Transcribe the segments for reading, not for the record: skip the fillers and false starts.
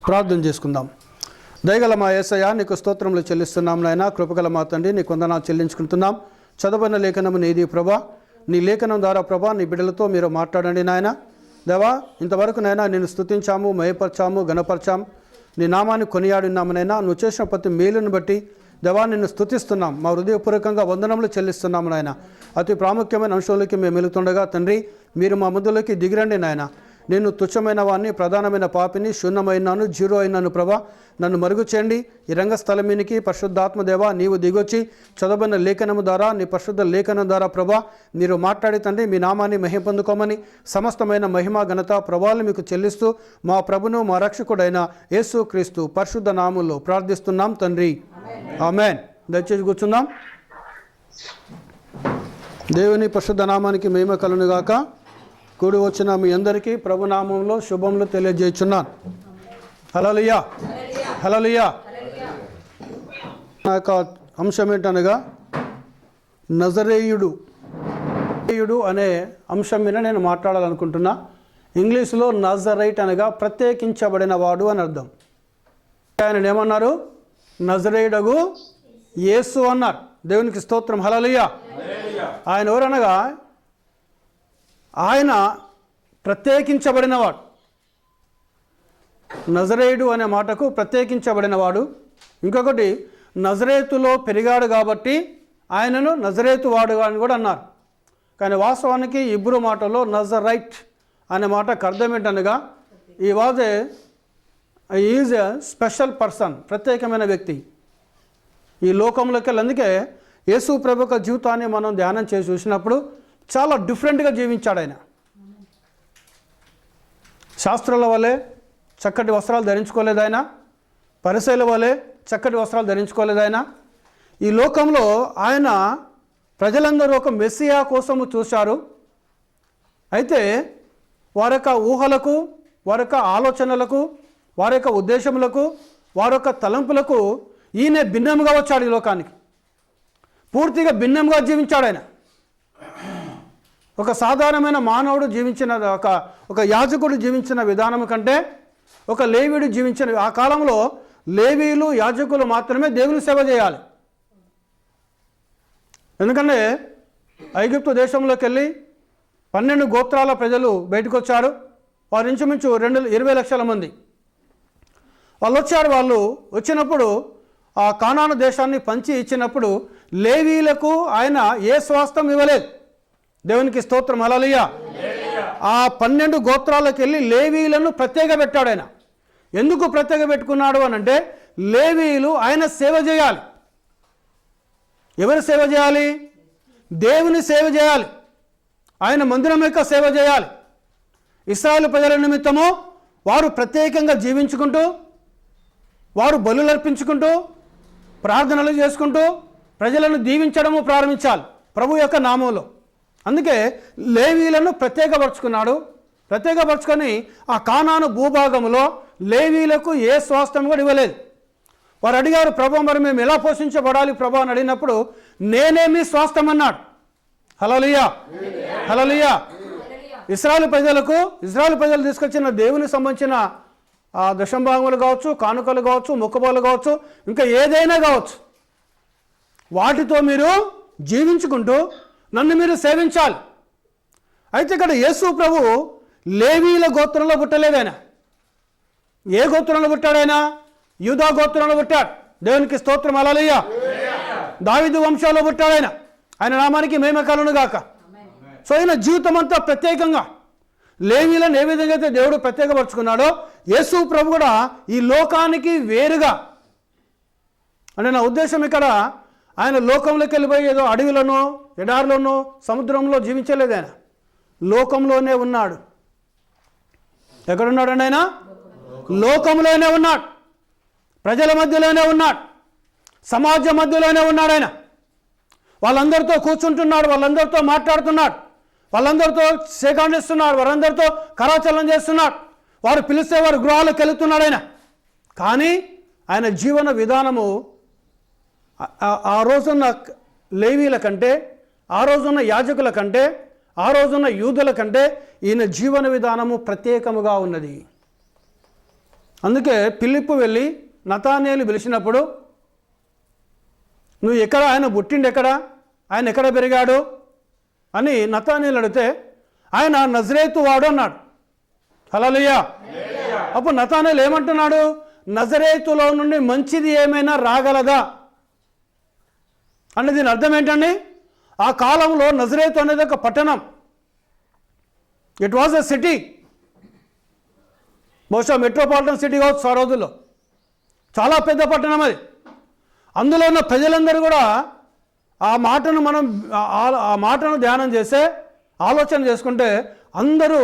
ప్రార్థన చేసుకుందాం. దయగల మా యేసయ్య, నీకు స్తోత్రములు చెల్లిస్తున్నాం నాయన. కృపగల మా తండ్రి, నీకు వందనాలు చెల్లించుకుంటున్నాం. చదవబడిన లేఖనము నీది ప్రభా. నీ లేఖనం ద్వారా ప్రభా నీ బిడ్డలతో మీరు మాట్లాడండి నాయన. దేవా, ఇంతవరకు నైనా నేను స్తుతించాము, మయపరచాము, గణపరచాము, నీ నామాన్ని కొనియాడినాము నైనా. నువ్వు చేసిన ప్రతి మేలును బట్టి దేవా నిన్ను స్తుతిస్తున్నాం. మా హృదయపూర్వకంగా వందనములు చెల్లిస్తున్నాము నాయన. అతి ప్రాముఖ్యమైన అంశంలోకి మేము వెళుతుండగా తండ్రి, మీరు మా మధ్యలోకి దిగిరండి నాయన. నేను తుచ్చమైన వాడిని, ప్రధానమైన పాపిని, శూన్యమైనాను, జీరో అయినాను ప్రభా. నన్ను మరుగు చేయండి. ఈ రంగస్థలం మీనికి పరిశుద్ధాత్మదేవ నీవు దిగొచ్చి చదవబడిన లేఖనము ద్వారా, నీ పరిశుద్ధ లేఖనం ద్వారా ప్రభా మీరు మాట్లాడి తండ్రి మీ నామాన్ని మహిమ పొందుకోమని సమస్తమైన మహిమ ఘనత ప్రభావాలు మీకు చెల్లిస్తూ మా ప్రభును మా రక్షకుడైన యేసు క్రీస్తు పరిశుద్ధ నామములో ప్రార్థిస్తున్నాం తండ్రి, ఆమేన్. దయచేసి కూర్చుందాం. దేవుని పరిశుద్ధ నామానికి మహిమ కలుగునుగాక. కూడి వచ్చిన మీ అందరికీ ప్రభునామంలో శుభములు తెలియజేస్తున్నాను. హల్లెలూయా, హల్లెలూయా. నా యొక్క అంశం ఏంటనగా నజరేయుడు అనే అంశం మీద నేను మాట్లాడాలనుకుంటున్నా. ఇంగ్లీష్లో నజరైట్ అనగా ప్రత్యేకించబడిన వాడు అని అర్థం. ఆయన ఏమన్నారు? నజరేయుడగు యేసు అన్నారు. దేవునికి స్తోత్రం, హల్లెలూయా. ఆయన ఎవరనగా ఆయన ప్రత్యేకించబడినవాడు. నజరేయుడు అనే మాటకు ప్రత్యేకించబడినవాడు. ఇంకొకటి నజరేతులో పెరిగాడు కాబట్టి ఆయనను నజరేతు వాడు అని కూడా అన్నారు. కానీ వాస్తవానికి ఇబ్రూ మాటలో నజరైట్ అనే మాటకు అర్థం ఏంటనగా ఈజ్ ఎ స్పెషల్ పర్సన్, ప్రత్యేకమైన వ్యక్తి ఈ లోకంలోకి వెళ్ళి. అందుకే యేసు ప్రభు యొక్క జీవితాన్ని మనం ధ్యానం చేసి చూసినప్పుడు చాలా డిఫరెంట్గా జీవించాడు ఆయన. శాస్త్రాల వలె చక్కటి వస్త్రాలు ధరించుకోలేదు ఆయన. పరిసయ్యుల వలె చక్కటి వస్త్రాలు ధరించుకోలేదు ఆయన. ఈ లోకంలో ఆయన ప్రజలందరూ ఒక మెస్సియా కోసము చూశారు. అయితే వారి యొక్క ఊహలకు, వారి యొక్క ఆలోచనలకు, వారి యొక్క ఉద్దేశములకు, వారి యొక్క తలంపులకు ఈయన భిన్నంగా వచ్చాడు ఈ లోకానికి. పూర్తిగా భిన్నంగా జీవించాడు ఆయన. ఒక సాధారణమైన మానవుడు జీవించిన ఒక యాజకుడు జీవించిన విధానం కంటే ఒక లేవీయుడు జీవించిన, ఆ కాలంలో లేవీయులు యాజకులు మాత్రమే దేవుని సేవ చేయాలి. ఎందుకంటే ఐగుప్తు దేశంలోకి వెళ్ళి 12 గోత్రాల ప్రజలు బయటకు వచ్చారు. వారు ఇంచుమించు 20 లక్షల మంది వాళ్ళు వచ్చారు. వాళ్ళు వచ్చినప్పుడు ఆ కానాను దేశాన్ని పంచి ఇచ్చినప్పుడు లేవీయులకు ఆయన ఏ స్వాస్థ్యం ఇవ్వలేదు. దేవునికి స్తోత్రం, హల్లెలూయా. ఆ 12 గోత్రాలకు వెళ్ళి లేవీయులను ప్రత్యేక పెట్టాడు ఆయన. ఎందుకు ప్రత్యేక పెట్టుకున్నాడు అని అంటే లేవీయులు ఆయన సేవ చేయాలి. ఎవరు సేవ చేయాలి? దేవుని సేవ చేయాలి. ఆయన మందిరం యొక్క సేవ చేయాలి. ఇశ్రాయేలు ప్రజల నిమిత్తము వారు ప్రత్యేకంగా జీవించుకుంటూ, వారు బలులు అర్పించుకుంటూ, ప్రార్థనలు చేసుకుంటూ ప్రజలను దీవించడము ప్రారంభించాలి ప్రభు యొక్క నామంలో. అందుకే లేవీలను ప్రత్యేకపరుచుకున్నాడు. ప్రత్యేకపరుచుకొని ఆ కానాను భూభాగంలో లేవీలకు ఏ స్వాస్థ్యం కూడా ఇవ్వలేదు. వారు అడిగారు, ప్రభు మరి మేము ఎలా పోషించబడాలి ప్రభు అని అడిగినప్పుడు నేనేమి స్వాస్థ్యం అన్నాడు. హల్లెలూయా, హల్లెలూయా. ఇశ్రాయేలు ప్రజలు తీసుకొచ్చిన దేవునికి సంబంధించిన ఆ దశంభాగములు కావచ్చు, కానుకలు కావచ్చు, మొక్కుబడులు కావచ్చు, ఇంకా ఏదైనా కావచ్చు, వాటితో మీరు జీవించుకుంటూ నన్ను మీరు సేవించాలి. అయితే ఇక్కడ యేసు ప్రభు లేవీల గోత్రంలో పుట్టలేదు. ఆయన ఏ గోత్రంలో పుట్టాడు? ఆయన యూదా గోత్రంలో పుట్టాడు. దేవునికి స్తోత్రం, హల్లెలూయా. దావీదు వంశంలో పుట్టాడు ఆయన. ఆయన నామానికి మహిమ కలుగును గాక. సో ఆయన జీవితం అంతా ప్రత్యేకంగా లేవీలను ఏ విధంగా అయితే దేవుడు ప్రత్యేకపరుచుకున్నాడో యేసు ప్రభు కూడా ఈ లోకానికి వేరుగా, అంటే నా ఉద్దేశం ఇక్కడ ఆయన లోకంలోకి వెళ్ళిపోయి ఏదో అడవిలోనో ఎడారిలోనో సముద్రంలో జీవించలేదు. ఆయన లోకంలోనే ఉన్నాడు. ఎక్కడున్నాడండి ఆయన? లోకంలోనే ఉన్నాడు. ప్రజల మధ్యలోనే ఉన్నాడు. సమాజం మధ్యలోనే ఉన్నాడు. ఆయన వాళ్ళందరితో కూర్చుంటున్నాడు, వాళ్ళందరితో మాట్లాడుతున్నాడు, వాళ్ళందరితో సేకాండిస్తున్నాడు, వారందరితో కరాచలనం చేస్తున్నాడు. వారు పిలిస్తే వారు గృహాలకు వెళుతున్నాడు ఆయన. కానీ ఆయన జీవన విధానము ఆ రోజున్న లేవీల కంటే, ఆ రోజున్న యాజకుల కంటే, ఆ రోజున్న యూదుల కంటే ఈయన జీవన విధానము ప్రత్యేకముగా ఉన్నది. అందుకే ఫిలిప్పు వెళ్ళి నతానేలు పిలిచినప్పుడు, నువ్వు ఎక్కడ, ఆయన పుట్టిండు ఎక్కడ, ఆయన ఎక్కడ పెరిగాడు అని నతానేలు అడిగితే, ఆయన నజరేతు వాడు అన్నాడు. హల్లెలూయా. అప్పుడు నతానేలు ఏమంటున్నాడు, నజరేతులో నుండి మంచిది ఏమైనా రాగలదా అంటే దీని అర్థం ఏంటండి? ఆ కాలంలో నజరేతు అనేది ఒక పట్టణం. It was a city. బహుశా మెట్రోపాలిటన్ సిటీ కావచ్చు ఆ రోజుల్లో. చాలా పెద్ద పట్టణం అది. అందులో ఉన్న ప్రజలందరూ కూడా ఆ మాటను ధ్యానం చేసే, ఆలోచన చేసుకుంటే అందరూ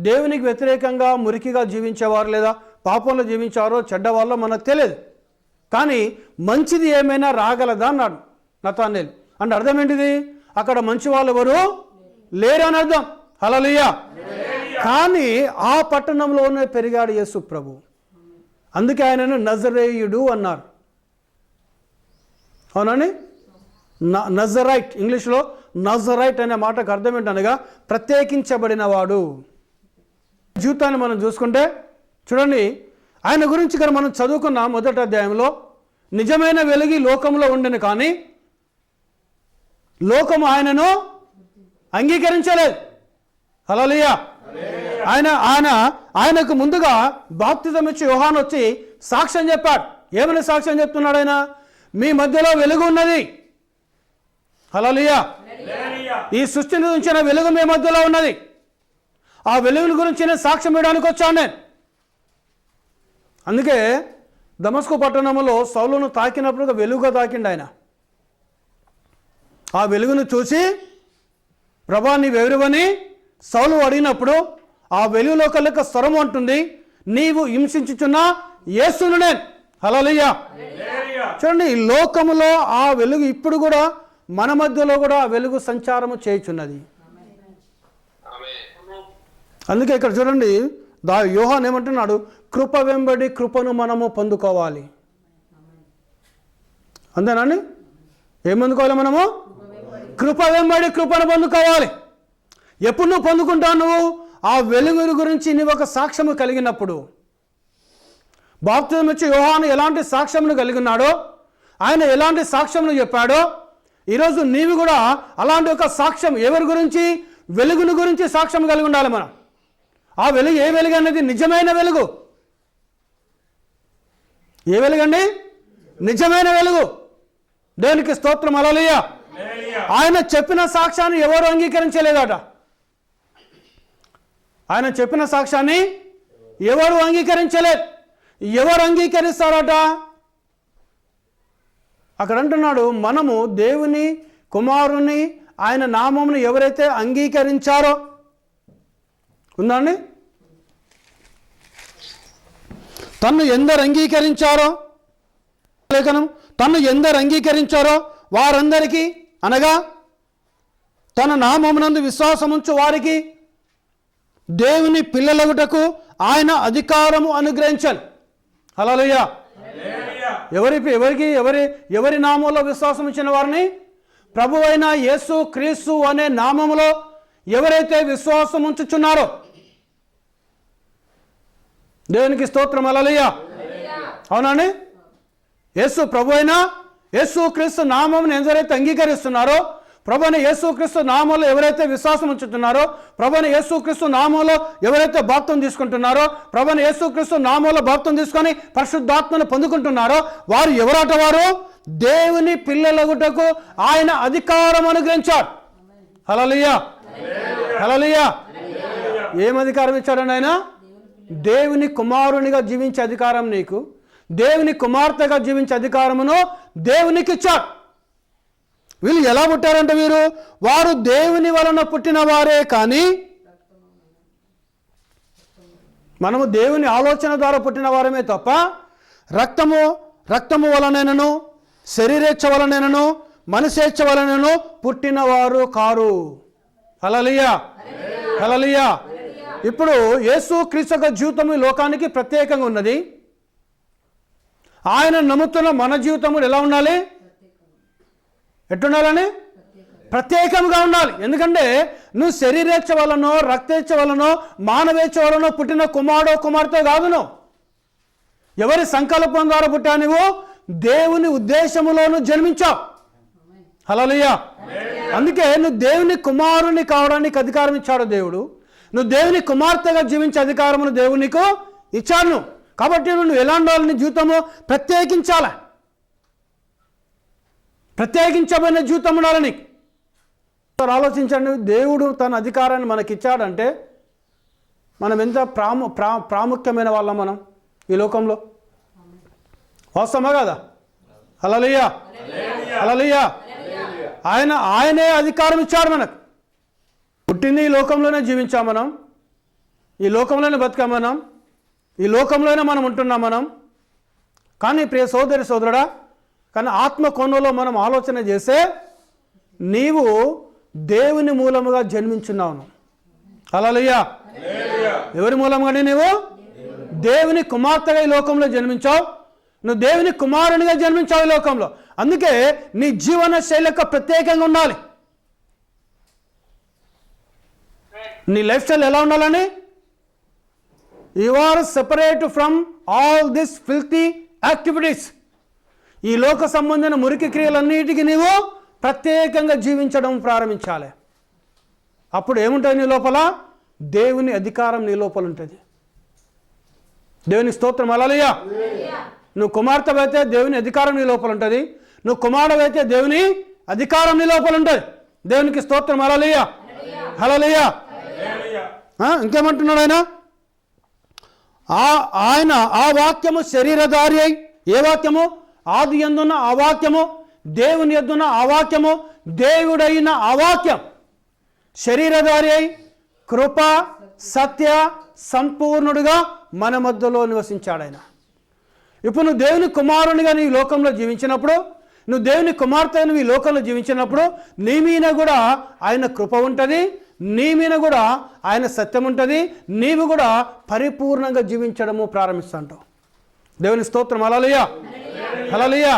దేవునికి వ్యతిరేకంగా మురికిగా జీవించేవారు, లేదా పాపంలో జీవించేవారో చెడ్డవాళ్ళో మనకు తెలియదు. కానీ మంచిది ఏమైనా రాగలదా అన్నాడు నతానేలు. అంటే అర్థం ఏంటిది? అక్కడ మంచి వాళ్ళు ఎవరు లేరు అని అర్థం. హల్లెలూయా. కానీ ఆ పట్టణంలోనే పెరిగాడు యేసు ప్రభు. అందుకే ఆయనను నజరేయుడు అన్నారు. అవునండి. నజరైట్, ఇంగ్లీష్లో నజరైట్ అనే మాటకు అర్థం ఏంటనగా ప్రత్యేకించబడినవాడు. జీవితాన్ని మనం చూసుకుంటే చూడండి, ఆయన గురించి ఇక్కడ మనం చదువుకున్న మొదటి అధ్యాయంలో, నిజమైన వెలుగు లోకంలో ఉండను కానీ లోకము ఆయనను అంగీకరించలేదు. హల్లెలూయా. ఆయనకు ముందుగా బాప్తిజం ఇచ్చి యోహాను వచ్చి సాక్ష్యం చెప్పాడు. ఏమని సాక్ష్యం చెప్తున్నాడు ఆయన? మీ మధ్యలో వెలుగు ఉన్నది. హల్లెలూయా. ఈ సృష్టిని ఉంచిన వెలుగు మీ మధ్యలో ఉన్నది. ఆ వెలుగుల గురించి నేను సాక్ష్యం ఇవ్వడానికి వచ్చాను నేను. అందుకే దమస్కు పట్టణంలో సౌలును తాకినప్పుడు వెలుగుగా తాకిండు ఆయన. ఆ వెలుగును చూసి, ప్రభా నీవెవరివని సౌలు అడిగినప్పుడు ఆ వెలుగులో కలక స్వరం అంటుంది, నీవు హింసించుచున్న యేసును నేను. హల్లెలూయా. చూడండి, ఈ లోకములో ఆ వెలుగు ఇప్పుడు కూడా మన మధ్యలో కూడా ఆ వెలుగు సంచారము చేయుచున్నది. అందుకే ఇక్కడ చూడండి, యోహాను ఏమంటున్నాడు, కృప వెంబడి కృపను మనము పొందుకోవాలి. అంతేనండి. ఏం పొందుకోవాలి మనము? కృప వెంబడి కృపను పొందుకోవాలి. ఎప్పుడు నువ్వు పొందుకుంటావు? నువ్వు ఆ వెలుగు గురించి నువ్వు ఒక సాక్ష్యము కలిగినప్పుడు. బాప్తిజం ఇచ్చి యోహాను ఎలాంటి సాక్ష్యమును కలిగి ఉన్నాడో, ఆయన ఎలాంటి సాక్ష్యమును చెప్పాడో, ఈరోజు నీవు కూడా అలాంటి ఒక సాక్ష్యం, ఎవరి గురించి? వెలుగును గురించి సాక్ష్యం కలిగి ఉండాలి మనం. ఆ వెలుగు ఏ వెలుగు అనేది? నిజమైన వెలుగు. ఏ వెలుగండి? నిజమైన వెలుగు. దేవునికి స్తోత్రం. హల్లెలూయా. ఆయన చెప్పిన సాక్ష్యాన్ని ఎవరు అంగీకరించలేదట. ఆయన చెప్పిన సాక్ష్యాన్ని ఎవరు అంగీకరించలేదు. ఎవరు అంగీకరిస్తారట? అక్కడ అంటున్నాడు, మనము దేవుని కుమారుని ఆయన నామమును ఎవరైతే అంగీకరించారో, ఉందండి, తన్ను ఎందరు అంగీకరించారో, లేఖనం తన్ను ఎందరు అంగీకరించారో వారందరికీ, అనగా తన నామమునందు విశ్వాసముంచు వారికి దేవుని పిల్లలగుటకు ఆయన అధికారము అనుగ్రహించాలి. హల్లెలూయా. ఎవరి నామంలో విశ్వాసం ఇచ్చిన వారిని? ప్రభు అయిన యేసు క్రీస్తు అనే నామములో ఎవరైతే విశ్వాసం ఉంచుచున్నారో, దేవునికి స్తోత్రం. హల్లెలూయా. అవునండి. యేసు ప్రభు అయిన యేసు క్రీస్తు నామమును ఎవరైతే అంగీకరిస్తున్నారో, ప్రభువైన యేసుక్రీస్తు నామంలో ఎవరైతే విశ్వాసం ఉంచుతున్నారో, ప్రభువైన యేసుక్రీస్తు నామంలో ఎవరైతే బాప్తిసం తీసుకుంటున్నారో, ప్రభువైన యేసుక్రీస్తు నామంలో బాప్తిసం తీసుకొని పరిశుద్ధాత్మను పొందుకుంటున్నారో, వారు ఎవరట? వారు దేవుని పిల్లలగుటకు ఆయన అధికారం అనుగ్రహించాడు. హల్లెలూయా. హల్లెలూయా. ఏం అధికారం ఇచ్చాడండి ఆయన? దేవుని కుమారునిగా జీవించే అధికారం నీకు, దేవుని కుమార్తెగా జీవించే అధికారమును దేవునికి ఇచ్చాడు. వీళ్ళు ఎలా పుట్టారంటే వారు దేవుని వలన పుట్టిన వారే, కానీ మనము దేవుని ఆలోచన ద్వారా పుట్టిన వారమే తప్ప రక్తము వలనైనను శరీరేచ్ఛ వలనైనను మనసేచ్ఛ వలనైనను పుట్టినవారు కారు. హల్లెలూయా. హల్లెలూయా. ఇప్పుడు యేసు క్రీస్తు జీవితం ఈ లోకానికి ప్రత్యేకంగా ఉన్నది. ఆయన నమ్ముతున్న మన జీవితము ఎలా ఉండాలి? ఎట్టుండాలని? ప్రత్యేకంగా ఉండాలి. ఎందుకంటే నువ్వు శరీరేచ్ఛ వలనో రక్తేచ్ఛ వలనో మానవేచ్ఛ వలనో పుట్టిన కుమారుడో కుమార్తె కాదు. నువ్వు ఎవరి సంకల్పం ద్వారా పుట్టావు? నువ్వు దేవుని ఉద్దేశములోను జన్మించావు. హల్లెలూయా. అందుకే నువ్వు దేవుని కుమారుని కావడానికి అధికారం ఇచ్చాడు దేవుడు. నువ్వు దేవుని కుమార్తెగా జీవించే అధికారమును దేవుడు నీకు ఇచ్చాడు. కాబట్టి నువ్వు ఎలాంటి వాళ్ళని జీవితము ప్రత్యేకించాలి. ప్రత్యేకించబడిన జీవితం ఉండాలి నీకు. ఆలోచించండి, దేవుడు తన అధికారాన్ని మనకి ఇచ్చాడంటే మనం ఎంత ప్రాముఖ్యమైన వాళ్ళం మనం ఈ లోకంలో. వాస్తవమా కదా? హల్లెలూయా, హల్లెలూయా. ఆయనే అధికారం ఇచ్చాడు మనకు. పుట్టింది ఈ లోకంలోనే జీవించాం మనం, ఈ లోకంలోనే బతికాం మనం, ఈ లోకంలోనే మనం ఉంటున్నాం మనం. కానీ ప్రియ సోదరి సోదరుడా, కానీ ఆత్మ కోణంలో మనం ఆలోచన చేస్తే నీవు దేవుని మూలముగా జన్మించున్నావు. హల్లెలూయా. ఎవరి మూలంగానే నీవు దేవుని కుమార్తెగా ఈ లోకంలో జన్మించావు. నువ్వు దేవుని కుమారునిగా జన్మించావు ఈ లోకంలో. అందుకే నీ జీవన శైలి యొక్క ప్రత్యేకంగా ఉండాలి. నీ లైఫ్ స్టైల్ ఎలా ఉండాలని? You are separate from all this filthy activities. ఈ లోక సంబంధమైన మురికి క్రియలన్నిటికీ నీవు ప్రత్యేకంగా జీవించడం ప్రారంభించాలి. అప్పుడు ఏముంటుంది నీ లోపల? దేవుని అధికారం నీ లోపల ఉంటుంది. దేవుని స్తోత్రం. హల్లెలూయా. నువ్వు కుమార్తె అయితే దేవుని అధికారం నీ లోపల ఉంటుంది. నువ్వు కుమారుడు అయితే దేవుని అధికారం నీ లోపల ఉంటుంది. దేవునికి స్తోత్రం. హల్లెలూయా, హల్లెలూయా. ఇంకేమంటున్నాడు ఆయన? ఆయన ఆ వాక్యము శరీరధారి అయి, ఏ వాక్యము? ఆది యందున్న ఆ వాక్యము, దేవుని యందున్న ఆ వాక్యము, దేవుడైన ఆ వాక్యం శరీరధారి అయి కృప సత్య సంపూర్ణుడిగా మన మధ్యలో నివసించాడు ఆయన. ఇప్పుడు నువ్వు దేవుని కుమారునిగా నీ లోకంలో జీవించినప్పుడు, నువ్వు దేవుని కుమార్తె నువ్వు ఈ లోకంలో జీవించినప్పుడు నీ మీద కూడా ఆయన కృప ఉంటుంది, నీ మీద కూడా ఆయన సత్యం ఉంటుంది. నీవు కూడా పరిపూర్ణంగా జీవించడము ప్రారంభిస్తుంటావు. దేవుని స్తోత్రం. హల్లెలూయా, హల్లెలూయా.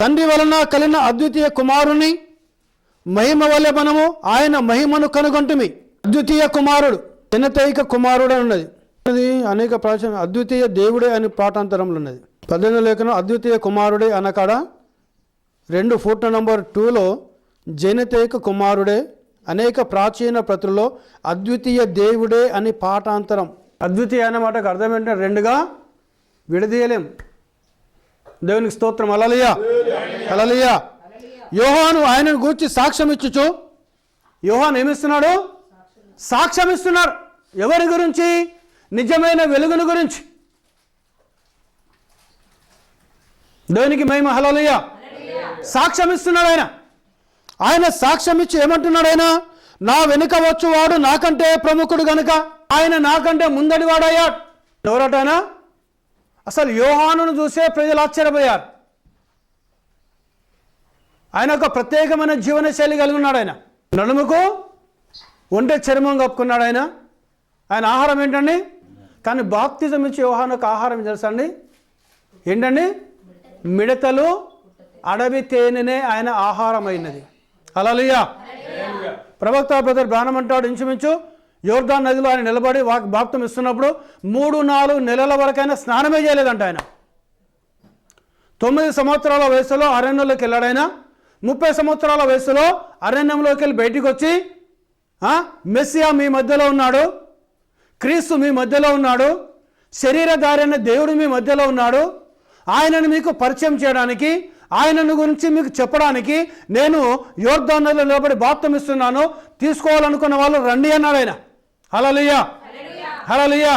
తండ్రి వలన కలిగిన అద్వితీయ కుమారుని మహిమ వలె మనము ఆయన మహిమను కనుగొంటిమి. అద్వితీయ కుమారుడు, జనతైక కుమారుడు అని ఉన్నది. అది అనేక ప్రాచీన అద్వితీయ దేవుడే అని పాఠాంతరంలో ఉన్నది. 18 లేఖనం అద్వితీయ కుమారుడే అనకాడ 2 ఫుట్ నంబర్ 2లో జనతైక కుమారుడే, అనేక ప్రాచీన ప్రతుల్లో అద్వితీయ దేవుడే అని పాఠాంతరం. అద్వితీయ అనే మాటకు అర్థం ఏంటంటే రెండుగా విడదీయలేం. దేవునికి స్తోత్రం. హల్లెలూయా, హల్లెలూయా. యోహాను ఆయనను గూర్చి సాక్ష్యం ఇచ్చుచు, యోహాను ఏమిస్తున్నాడు? సాక్ష్యం ఇస్తున్నాడు. ఎవరి గురించి? నిజమైన వెలుగును గురించి. దేవునికి మహిమ. హల్లెలూయా. సాక్ష్యం ఇస్తున్నాడు ఆయన. ఆయన సాక్ష్యం ఇచ్చి ఏమంటున్నాడు? ఆయన నా వెనుక వచ్చువాడు నాకంటే ప్రముఖుడు గనుక ఆయన నాకంటే ముందడి వాడయ్యాడు. ఎవరట ఆయన? అసలు యోహానును చూసే ప్రజలు ఆశ్చర్యపోయారు. ఆయన ఒక ప్రత్యేకమైన జీవన శైలి కలిగి ఉన్నాడు. ఆయన నడుముకు ఒంటె చర్మం కప్పుకున్నాడు. ఆయన ఆహారం ఏంటండి? కానీ బాప్తిజం ఇచ్చే యోహాను ఒక ఆహారం తెలుసా అండి? ఏంటండి? మిడతలు అడవి తేనెనే ఆయన ఆహారం అయినది. హల్లెలూయా. ప్రవక్త బ్రదర్ బ్రానం అంటాడు, ఇంచుమించు యోర్దాన్ నదిలో ఆయన నిలబడి బాప్తిజం ఇస్తున్నప్పుడు 3-4 నెలల వరకైనా స్నానమే చేయలేదంట ఆయన. 9 సంవత్సరాల వయసులో అరణ్యంలోకి వెళ్ళాడు ఆయన. 30 సంవత్సరాల వయసులో అరణ్యంలోకి వెళ్ళి బయటికి వచ్చి మెస్సియా మీ మధ్యలో ఉన్నాడు, క్రీస్తు మీ మధ్యలో ఉన్నాడు, శరీరధారి అనే దేవుడు మీ మధ్యలో ఉన్నాడు, ఆయనను మీకు పరిచయం చేయడానికి, ఆయనను గురించి మీకు చెప్పడానికి నేను యోర్దాను నదిలో నిలబడి బాప్తిజం ఇస్తున్నాను, తీసుకోవాలనుకున్న వాళ్ళు రండి అన్నాడు ఆయన. హల్లెలూయా, హల్లెలూయా.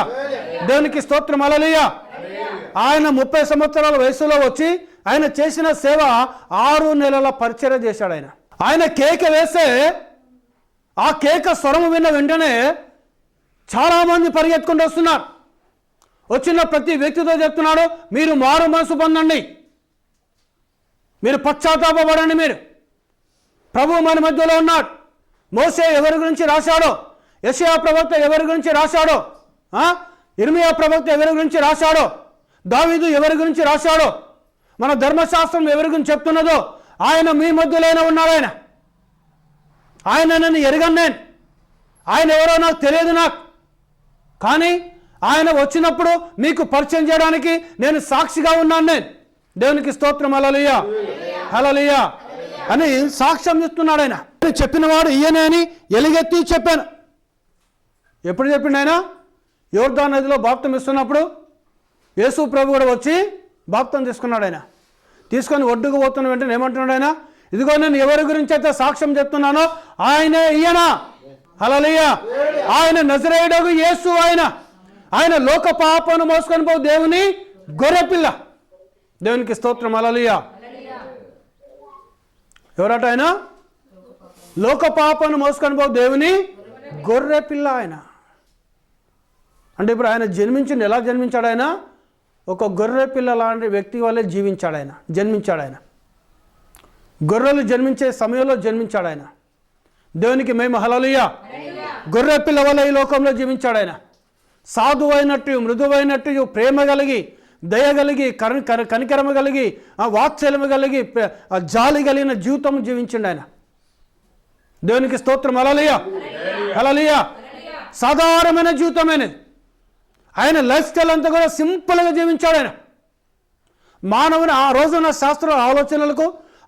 దేవునికి స్తోత్రం. హల్లెలూయా. ఆయన 30 సంవత్సరాల వయసులో వచ్చి ఆయన చేసిన సేవ 6 నెలల పరిచర్య చేశాడు. ఆయన కేక వేస్తే ఆ కేక స్వరము విన్న వెంటనే చాలామంది పరిగెత్తుకుంటూ వస్తున్నారు. వచ్చిన ప్రతి వ్యక్తితో చెప్తున్నాడు, మీరు మారు మనసు పొందండి, మీరు పశ్చాత్తాపపడండి, మీరు ప్రభు మన మధ్యలో ఉన్నాడు. మోసే ఎవరి గురించి రాశాడో, యెషయా ప్రవక్త ఎవరి గురించి రాశాడో, ఇర్మియా ప్రవక్త ఎవరి గురించి రాశాడో, దావీదు ఎవరి గురించి రాశాడో, మన ధర్మశాస్త్రం ఎవరి గురించి చెప్తున్నదో ఆయన మీ మధ్యలోనే ఉన్నాడు. ఆయన నన్ను ఎరగను, నేను ఆయన ఎవరో నాకు తెలియదు నాకు, కానీ ఆయన వచ్చినప్పుడు మీకు పరిచయం చేయడానికి నేను సాక్షిగా ఉన్నాను. నేను దేవునికి స్తోత్రం. హల్లెలూయా హల్లెలూయా అని సాక్ష్యం ఇస్తున్నాడు. ఆయన చెప్పిన వాడు ఈయనే అని ఎలుగెత్తి చెప్పాను. ఎప్పుడు చెప్పిండు ఆయన? యోర్దాను నదిలో బాప్తిసం ఇస్తున్నప్పుడు యేసు ప్రభు కూడా వచ్చి బాప్తిసం తీసుకున్నాడు. ఆయన తీసుకొని ఒడ్డుకు పోతున్న వెంటనే ఏమంటున్నాడు ఆయన? ఇదిగో నేను ఎవరి గురించి అయితే సాక్ష్యం చెప్తున్నానో ఆయనే ఈయన. హల్లెలూయా. ఆయన నజరేయుడగు యేసు. ఆయన లోక పాపను మోసుకొని పోవు దేవుని గొర్రెపిల్ల. దేవునికి స్తోత్రం. హల్లెలూయా. ఎవరట ఆయన? లోక పాపను మోసుకొని పోవు దేవుని గొర్రెపిల్ల. ఆయన అంటే ఇప్పుడు ఆయన జన్మించింది ఎలా జన్మించాడు? ఆయన ఒక గొర్రె పిల్ల లాంటి వ్యక్తి వల్లే జీవించాడు. ఆయన జన్మించాడు. ఆయన గొర్రెలు జన్మించే సమయంలో జన్మించాడు. ఆయన దేవునికి మేము హల్లెలూయా. గొర్రె పిల్ల వల్ల ఈ లోకంలో జీవించాడు. ఆయన సాధువైనట్టు, మృదువైనట్టు, ప్రేమ కలిగి, దయ కలిగి, కనికరమ కలిగి, వాత్సల్యము కలిగి, జాలి కలిగిన జీవితం జీవించిండు. ఆయన దేవునికి స్తోత్రం. హల్లెలూయా హల్లెలూయా. సాధారణమైన జీవితమైనది. ఆయన లైఫ్ స్టైల్ అంతా కూడా సింపుల్గా జీవించాడు. ఆయన మానవుని ఆ రోజున్న శాస్త్ర ఆలోచనలకు,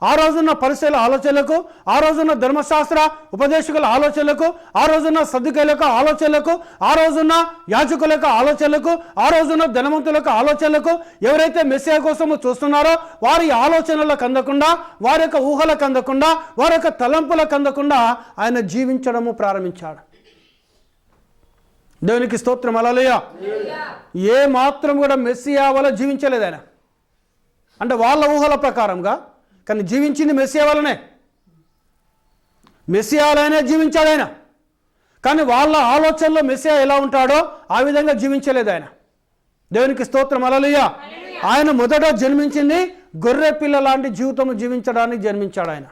ఆ రోజున్న పరిశీల ఆలోచనలకు, ఆ రోజున్న ధర్మశాస్త్ర ఉపదేశకుల ఆలోచనలకు, ఆ రోజున్న సద్దుకైలకు ఆలోచనలకు, ఆ రోజున్న యాజకులకు ఆలోచనలకు, ఆ రోజున్న ధనవంతులకు ఆలోచనలకు, ఎవరైతే మెస్సియా కోసము చూస్తున్నారో వారి ఆలోచనలకు అందకుండా, వారి యొక్క ఊహలకు అందకుండా, వారి యొక్క తలంపులకు అందకుండా ఆయన జీవించడము ప్రారంభించాడు. దేవునికి స్తోత్రం. హల్లెలూయా. ఏ మాత్రం కూడా మెస్సియా వల్ల జీవించలేదు ఆయన. అంటే వాళ్ళ ఊహల ప్రకారంగా, కానీ జీవించింది మెస్సియా వల్లనే. మెస్సియాలనే జీవించాడు ఆయన. కానీ వాళ్ళ ఆలోచనలో మెస్సియా ఎలా ఉంటాడో ఆ విధంగా జీవించలేదు ఆయన. దేవునికి స్తోత్రం. హల్లెలూయా. ఆయన మొదట జన్మించింది గొర్రె పిల్ల లాంటి జీవితం జీవించడానికి జన్మించాడు ఆయన.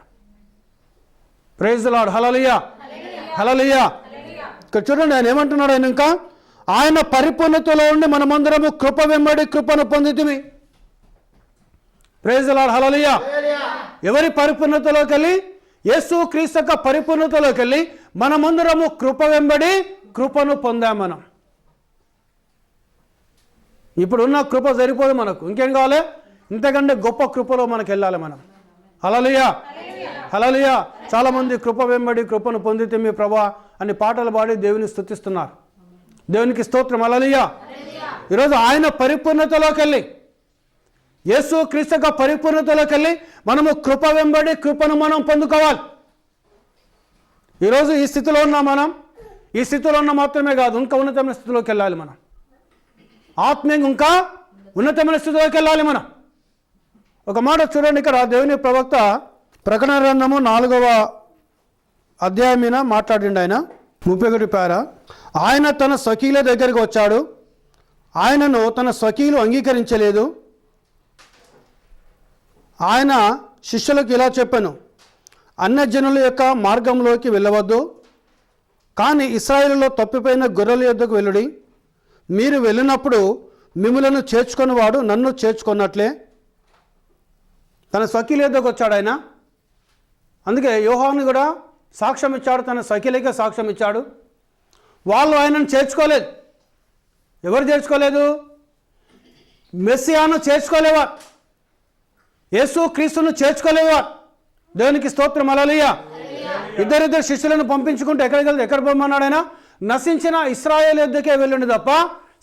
Praise the Lord. Hallelujah hallelujah. ఇక్కడ చూడండి ఆయన ఏమంటున్నాడు? ఆయన ఇంకా ఆయన పరిపూర్ణతలో ఉండి మనమందరము కృప వెంబడి కృపను పొందితిమి. Praise the Lord. హల్లెలూయా. ఎవరి పరిపూర్ణతలోకి వెళ్ళి? యేసు క్రీస్తు యొక్క పరిపూర్ణతలోకి వెళ్ళి మనమందరము కృప వెంబడి కృపను పొందాం. మనం ఇప్పుడున్న కృప సరిపోదు మనకు. ఇంకేం కావాలి? ఇంతకంటే గొప్ప కృపలో మనకు వెళ్ళాలి మనం. హల్లెలూయా హల్లెలూయా. చాలామంది కృప వెంబడి కృపను పొందితే మీ ప్రభా అని పాటలు పాడి దేవుని స్తుతిస్తున్నారు. దేవునికి స్తోత్రం. హల్లెలూయా. ఈరోజు ఆయన పరిపూర్ణతలోకి వెళ్ళి, యేసు క్రీస్తు యొక్క పరిపూర్ణతలోకి వెళ్ళి మనము కృప వెంబడి కృపను మనం పొందుకోవాలి. ఈరోజు ఈ స్థితిలో ఉన్న మనం, ఈ స్థితిలో ఉన్న మాత్రమే కాదు, ఇంకా ఉన్నతమైన స్థితిలోకి వెళ్ళాలి మనం. ఆత్మీయంగా ఇంకా ఉన్నతమైన స్థితిలోకి వెళ్ళాలి మనం. ఒక మాట చూడండి, ఇక్కడ దేవుని ప్రవక్త ప్రకటన గ్రంథము 4వ అధ్యాయం మీద మాట్లాడిండు. ఆయన 31 పేర ఆయన తన స్వకీయుల దగ్గరికి వచ్చాడు, ఆయనను తన స్వకీయులు అంగీకరించలేదు. ఆయన శిష్యులకు ఇలా చెప్పాను, అన్యజనుల యొక్క మార్గంలోకి వెళ్ళవద్దు, కానీ ఇశ్రాయేలులో తప్పిపోయిన గొర్రెల యొద్దకు వెళ్ళుడి. మీరు వెళ్ళినప్పుడు మిమ్ములను చేర్చుకున్నవాడు నన్ను చేర్చుకున్నట్లే. తన స్వకీయుల యొద్దకు వచ్చాడు ఆయన. అందుకే యోహాను కూడా సాక్ష్యం ఇచ్చాడు, తన స్వకీయులకే సాక్ష్యం ఇచ్చాడు. వాళ్ళు ఆయనను చేర్చుకోలేదు. ఎవరు చేర్చుకోలేదు? మెస్సియాను చేర్చుకోలేవా, యేసు క్రీస్తును చేర్చుకోలేవా. దేవునికి స్తోత్రం. హల్లెలూయా. ఇద్దరిద్దరు శిష్యులను పంపించుకుంటే ఎక్కడికి వెళ్తే ఎక్కడ పొమ్మన్నాడు ఆయన? నశించిన ఇశ్రాయేలు యొద్దకే వెళ్ళండి తప్ప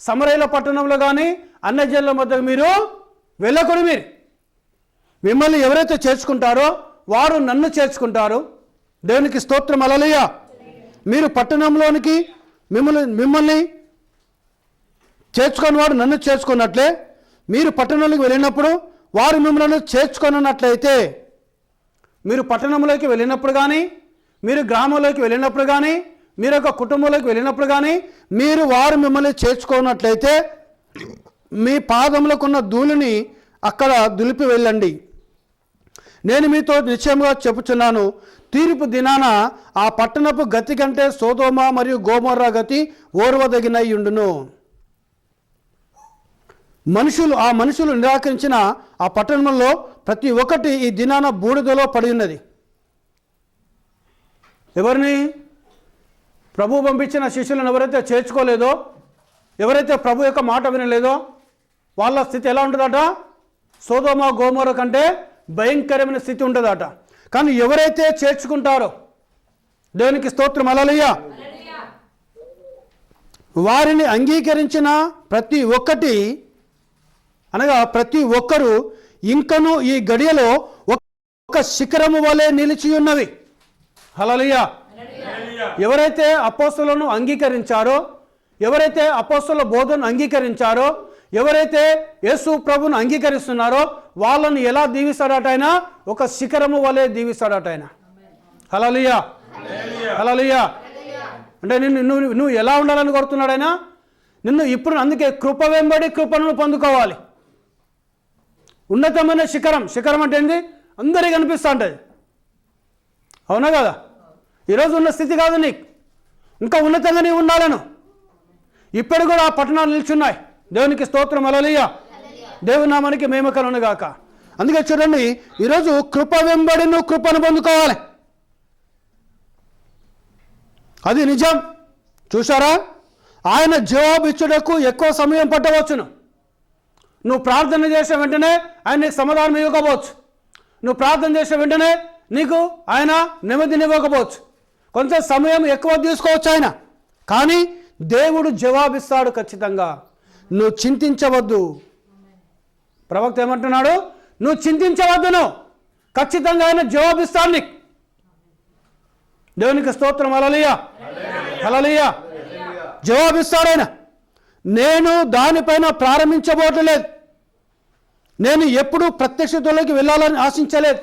సమరయల పట్టణంలో కానీ అన్యజనుల మధ్యకు మీరు వెళ్ళకూడదు. మిమ్మల్ని ఎవరైతే చేర్చుకుంటారో వారు నన్ను చేర్చుకుంటారు. దేవునికి స్తోత్రం. హల్లెలూయా. మీరు పట్టణంలోనికి మిమ్మల్ని చేర్చుకుని వాడు నన్ను చేర్చుకున్నట్లే మీరు పట్టణంలోకి వెళ్ళినప్పుడు వారు మిమ్మల్ని చేర్చుకున్నట్లయితే, మీరు పట్టణంలోకి వెళ్ళినప్పుడు కానీ, మీరు గ్రామంలోకి వెళ్ళినప్పుడు కానీ, మీరు ఒక కుటుంబంలోకి వెళ్ళినప్పుడు కానీ మీరు వారు మిమ్మల్ని చేర్చుకున్నట్లయితే మీ పాదములకున్న ధూళిని అక్కడ దులిపి వెళ్ళండి. నేను మీతో నిశ్చయంగా చెప్పుచున్నాను, తీర్పు దినాన ఆ పట్టణపు గతి కంటే సోదోమ మరియు గోమొర్రా గతి ఓర్వదగినై ఉండును. ఆ మనుషులు నిరాకరించిన ఆ పట్టణంలో ప్రతి ఒక్కటి ఈ దినాన బూడిదలో పడి ఉన్నది. ఎవరిని? ప్రభు పంపించిన శిష్యులను ఎవరైతే చేర్చుకోలేదో ఎవరైతే ప్రభు యొక్క మాట వినలేదో వాళ్ళ స్థితి ఎలా ఉంటుందట? సొదొమ గొమొర్రా కంటే భయంకరమైన స్థితి ఉంటుందట. కానీ ఎవరైతే చేర్చుకుంటారో, దేవునికి స్తోత్రం, హల్లెలూయా, వారిని అంగీకరించిన ప్రతి ఒక్కటి అనగా ప్రతి ఒక్కరూ ఇంకను ఈ గడియలో ఒక శిఖరము వలె నిలిచి ఉన్నవి. హల్లెలూయా. ఎవరైతే అపోస్తలులను అంగీకరించారో, ఎవరైతే అపోస్తలుల బోధనను అంగీకరించారో, ఎవరైతే యేసు ప్రభువును అంగీకరిస్తున్నారో వాళ్ళని ఎలా దీవిస్తాడట ఆయన? ఒక శిఖరము వలె దీవిస్తాడట ఆయన. హల్లెలూయా, హల్లెలూయా. అంటే నువ్వు ఎలా ఉండాలని కోరుతున్నాడు ఆయన? నిన్ను ఇప్పుడు అందుకే కృప వెంబడి కృపను పొందుకోవాలి. ఉన్నతమైన శిఖరం. శిఖరం అంటే ఏంది? అందరికీ కనిపిస్తూ ఉంటుంది. అవునా కదా? ఈరోజు ఉన్న స్థితి కాదు నీకు, ఇంకా ఉన్నతంగా నీవు ఉండాలను. ఇప్పుడు కూడా ఆ పట్టణాలు నిల్చున్నాయి. దేవునికి స్తోత్రం, హల్లెలూయా. దేవుని నామానికి మహిమ కలుగును గాక. అందుకే చూడండి, ఈరోజు కృప వెంబడి నువ్వు కృపను పొందుకోవాలి. అది నిజం. చూసారా, ఆయన జవాబు ఇచ్చుటకు ఎక్కువ సమయం పట్టవచ్చును. నువ్వు ప్రార్థన చేసే వెంటనే ఆయన నీకు సమాధానం ఇవ్వకపోవచ్చు. నువ్వు ప్రార్థన చేసే వెంటనే నీకు ఆయన నెమ్మదిని ఇవ్వకపోవచ్చు. కొంచెం సమయం ఎక్కువ తీసుకోవచ్చు ఆయన, కానీ దేవుడు జవాబిస్తాడు ఖచ్చితంగా. నువ్వు చింతించవద్దు. ప్రవక్త ఏమంటున్నాడు? నువ్వు చింతించవద్దును, ఖచ్చితంగా ఆయన జవాబిస్తాడు నీకు. దేవునికి స్తోత్రం, హల్లెలూయా, హల్లెలూయా. జవాబిస్తాడు ఆయన. నేను దానిపైన ప్రారంభించబోట్లేదు. నేను ఎప్పుడూ ప్రత్యక్షతలోకి వెళ్ళాలని ఆశించలేదు.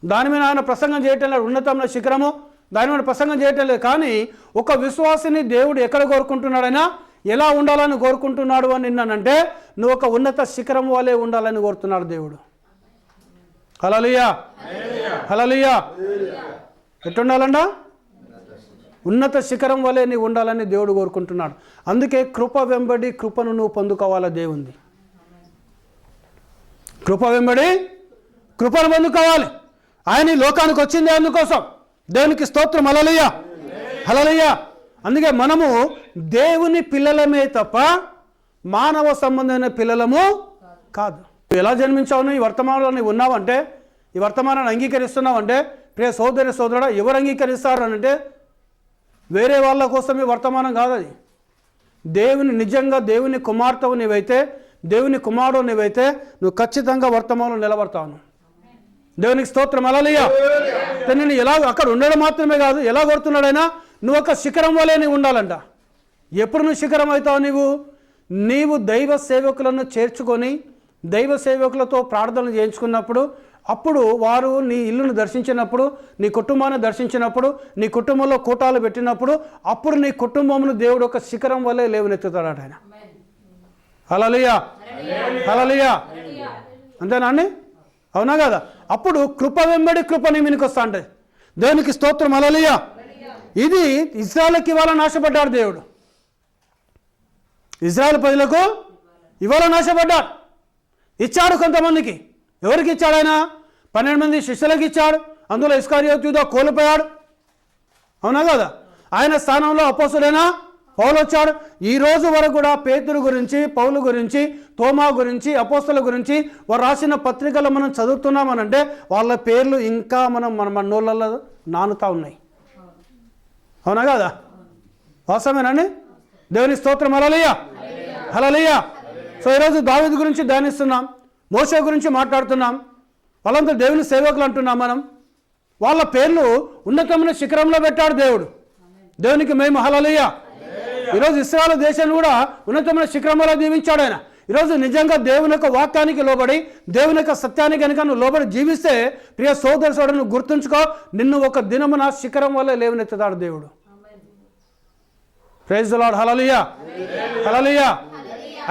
దాని మీద ఆయన ప్రసంగం చేయటం లేదు. ఉన్నతమైన శిఖరము దాని మీద ప్రసంగం చేయటం లేదు. కానీ ఒక విశ్వాసిని దేవుడు ఎక్కడ కోరుకుంటున్నాడైనా, ఎలా ఉండాలని కోరుకుంటున్నాడు అని నిన్నానంటే, నువ్వు ఒక ఉన్నత శిఖరం వలె ఉండాలని కోరుతున్నాడు దేవుడు. హల్లెలూయా, హల్లెలూయా. ఎట్టుండాలంట? ఉన్నత శిఖరం వలె నీవు ఉండాలని దేవుడు కోరుకుంటున్నాడు. అందుకే కృప వెంబడి కృపను నువ్వు పొందుకోవాలా దేవుంది. కృప వెంబడి కృపను పొందుకోవాలి. ఆయన ఈ లోకానికి వచ్చింది అందుకోసం. దేవునికి స్తోత్రం, హల్లెలూయా, హల్లెలూయా. అందుకే మనము దేవుని పిల్లలమే తప్ప మానవ సంబంధమైన పిల్లలము కాదు. ఎలా జన్మించావు? ఈ వర్తమానంలో నీవు ఉన్నావంటే, ఈ వర్తమానాన్ని అంగీకరిస్తున్నావంటే, ప్రియ సోదరి సోదరుడా, ఎవరు అంగీకరిస్తారు అని అంటే వేరే వాళ్ళ కోసం ఈ వర్తమానం కాదు. అది దేవుని, నిజంగా దేవుని కుమార్తెవు నీవైతే, దేవుని కుమారుడు నీవైతే నువ్వు ఖచ్చితంగా వర్తమానంలో నిలబడతావు. దేవునికి స్తోత్రం, హల్లెలూయా. నేను ఎలా అక్కడ ఉండడం మాత్రమే కాదు, ఎలా కోరుతున్నాడైనా నువ్వు ఒక శిఖరం వలె నీవు ఉండాలంట. ఎప్పుడు నువ్వు శిఖరం అవుతావు? నీవు దైవ సేవకులను చేర్చుకొని దైవ సేవకులతో ప్రార్థనలు చేయించుకున్నప్పుడు, అప్పుడు వారు నీ ఇల్లును దర్శించినప్పుడు, నీ కుటుంబాన్ని దర్శించినప్పుడు, నీ కుటుంబంలో కూటాలు పెట్టినప్పుడు, అప్పుడు నీ కుటుంబమును దేవుడు ఒక శిఖరం వల్లే లేవనెత్తుతాడట ఆయన. హల్లెలూయా, హల్లెలూయా. అంతేనా అండి? అవునా కదా? అప్పుడు కృప వెంబడి కృప నీ మీదకి వస్తా ఉంటుంది. దేవునికి స్తోత్రం, హల్లెలూయా. ఇది ఇశ్రాయేలుకి ఇవ్వాలని ఆశపడ్డాడు దేవుడు. ఇశ్రాయేలు ప్రజలకు ఇవ్వాలని ఆశపడ్డాడు. ఇచ్చాడు కొంతమందికి. ఎవరికి ఇచ్చాడు ఆయన? 12 మంది శిష్యులకు ఇచ్చాడు. అందులో ఇస్కరియోతు యూదా కోల్పోయాడు. అవునా కదా? ఆయన స్థానంలో అపోస్తలుడైన పౌలు వచ్చాడు. ఈ రోజు వరకు కూడా పేతురు గురించి, పౌలు గురించి, తోమా గురించి, అపోస్తల గురించి వారు రాసిన పత్రికలు మనం చదువుతున్నామనంటే వాళ్ళ పేర్లు ఇంకా మన నోళ్ళల్లో నానుతా ఉన్నాయి. అవునా కదా? వాస్తవేనండి? దేవుని స్తోత్రం, హల్లెలూయా, హల్లెలూయా. సో ఈరోజు దావీదు గురించి ధ్యానిస్తున్నాం, మోషే గురించి మాట్లాడుతున్నాం. వాళ్ళంతా దేవుని సేవకులు అంటున్నాం మనం. వాళ్ళ పేర్లు ఉన్నతమైన శిఖరంలో పెట్టాడు దేవుడు. దేవునికి మహిమ, హల్లెలూయా. ఈరోజు ఇశ్రాయేలు దేశాన్ని కూడా ఉన్నతమైన శిఖరంలో దీవించాడు ఆయన. ఈరోజు నిజంగా దేవుని యొక్క వాక్యానికి లోబడి, దేవుని యొక్క సత్యానికి కనుక నువ్వు లోబడి జీవిస్తే, ప్రియ సోదర సోదరుడు, నువ్వు గుర్తుంచుకో, నిన్ను ఒక దినమున శిఖరం వల్ల లేవనెత్తుతాడు దేవుడు. ప్రైజ్ ది లార్డ్, హల్లెలూయా, హల్లెలూయా.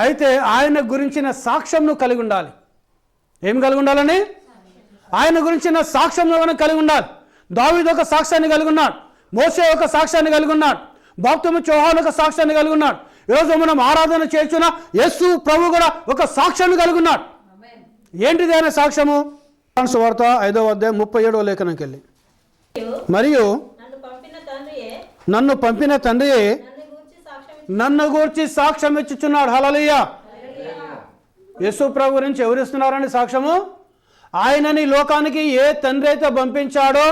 అయితే ఆయన గురించిన సాక్ష్యం నువ్వు కలిగి ఉండాలి. ఏం కలిగి ఉండాలని? ఆయన గురించిన సాక్ష్యం నువ్వు కలిగి ఉండాలి. దావీదు ఒక సాక్ష్యాన్ని కలిగి ఉన్నాడు, మోషే ఒక సాక్ష్యాన్ని కలిగి ఉన్నాడు, బాప్తిస్మా యోహాను ఒక సాక్ష్యాన్ని కలిగి ఉన్నాడు. ఈరోజు మనం ఆరాధన చేస్తున్న యేసు ప్రభు కూడా ఒక సాక్ష్యాన్ని కలిగి ఉన్నాడు. ఏంటిది ఆయన సాక్ష్యము? సువార్త 5వ అధ్యాయం 37వ లేఖనంకి వెళ్ళి, మరియు నన్ను పంపిన తండ్రియే నన్ను గూర్చి సాక్ష్యం ఇచ్చుచున్నాడు. హల్లెలూయా. యేసు ప్రభు గురించి ఎవరు ఇస్తున్నారండి సాక్ష్యము? ఆయనని లోకానికి ఏ తండ్రి అయితే పంపించాడో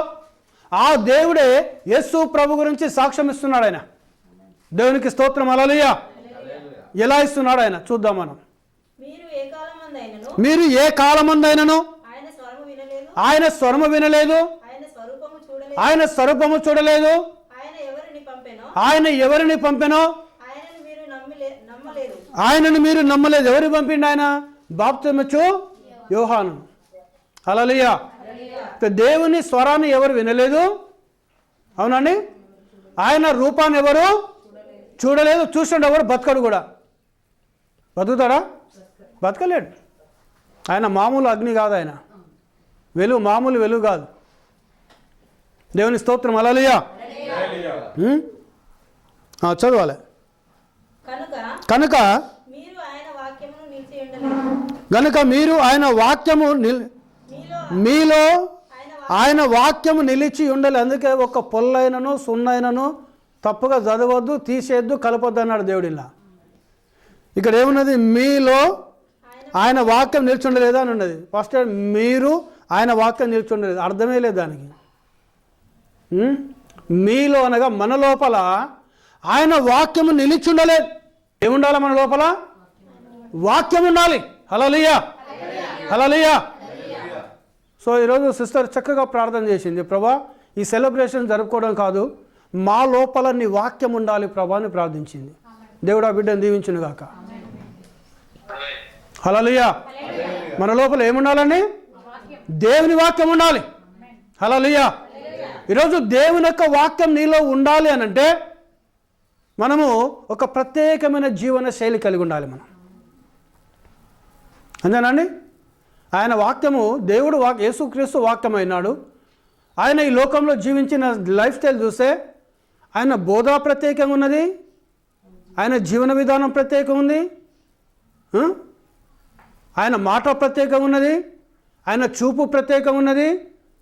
ఆ దేవుడే యేసు ప్రభు గురించి సాక్ష్యం ఇస్తున్నాడు. ఆయన దేవునికి స్తోత్రం. హల్లెలూయా. ఎలా ఇస్తున్నాడు ఆయన చూద్దాం మనం. మీరు ఏ కాలమందైనను ఆయన స్వరము వినలేదు, ఆయన స్వరూపము చూడలేదు, ఆయన ఎవరిని పంపెనో ఆయనను మీరు నమ్మలేదు. ఎవరు పంపిండు? ఆయన బాప్తిసమిచ్చు యోహాను. హల్లెలూయా. దేవుని స్వరాన్ని ఎవరు వినలేదు, అవునండి. ఆయన రూపాన్ని ఎవరు చూడలేదు. చూస్తుండే ఎవరు బతకడు కూడా. బతుకుతాడా? బతకలేడు. ఆయన మామూలు అగ్ని కాదు, ఆయన వెలుగు, మామూలు వెలుగు కాదు. దేవుని స్తోత్రం. హల్లెలూయా. చదవాలి. కనుక మీరు ఆయన వాక్యము మీలో ఆయన వాక్యము నిలిచి ఉండాలి. అందుకే ఒక పొల్లైనను సున్నైనను తప్పుగా చదవద్దు, తీసేయద్దు, కలపొద్దు అన్నాడు దేవుడు. ఇలా ఇక్కడ ఏమున్నది? మీలో ఆయన వాక్యం నిల్చుండలేదా అని ఉన్నది. ఫస్ట్ మీరు ఆయన వాక్యం నిల్చుండలేదు, అర్థమే లేదు దానికి. మీలో అనగా మన లోపల ఆయన వాక్యము నిలిచుండలేదు. ఏముండాలి మన లోపల? వాక్యం ఉండాలి. హల్లెలూయా. హల్లెలూయా. సో ఈరోజు సిస్టర్ చక్కగా ప్రార్థన చేసింది. ప్రభా, ఈ సెలబ్రేషన్ జరుపుకోవడం కాదు, మా లోపల నీ వాక్యం ఉండాలి ప్రభా అని ప్రార్థించింది. దేవుడు ఆ బిడ్డను దీవించును గాక. హల్లెలూయా. మన లోపల ఏముండాలండి? దేవుని వాక్యం ఉండాలి. హల్లెలూయా. ఈరోజు దేవుని యొక్క వాక్యం నీలో ఉండాలి అని అంటే మనము ఒక ప్రత్యేకమైన జీవన శైలి కలిగి ఉండాలి మనం. అంతేనండి. ఆయన వాక్యము, దేవుడు యేసుక్రీస్తు వాక్యం అయినాడు. ఆయన ఈ లోకంలో జీవించిన లైఫ్ స్టైల్ చూస్తే ఆయన బోధ ప్రత్యేకంగా ఉన్నది, ఆయన జీవన విధానం ప్రత్యేకంగా ఉంది, ఆయన మాట ప్రత్యేకంగా ఉన్నది, ఆయన చూపు ప్రత్యేకంగా ఉన్నది,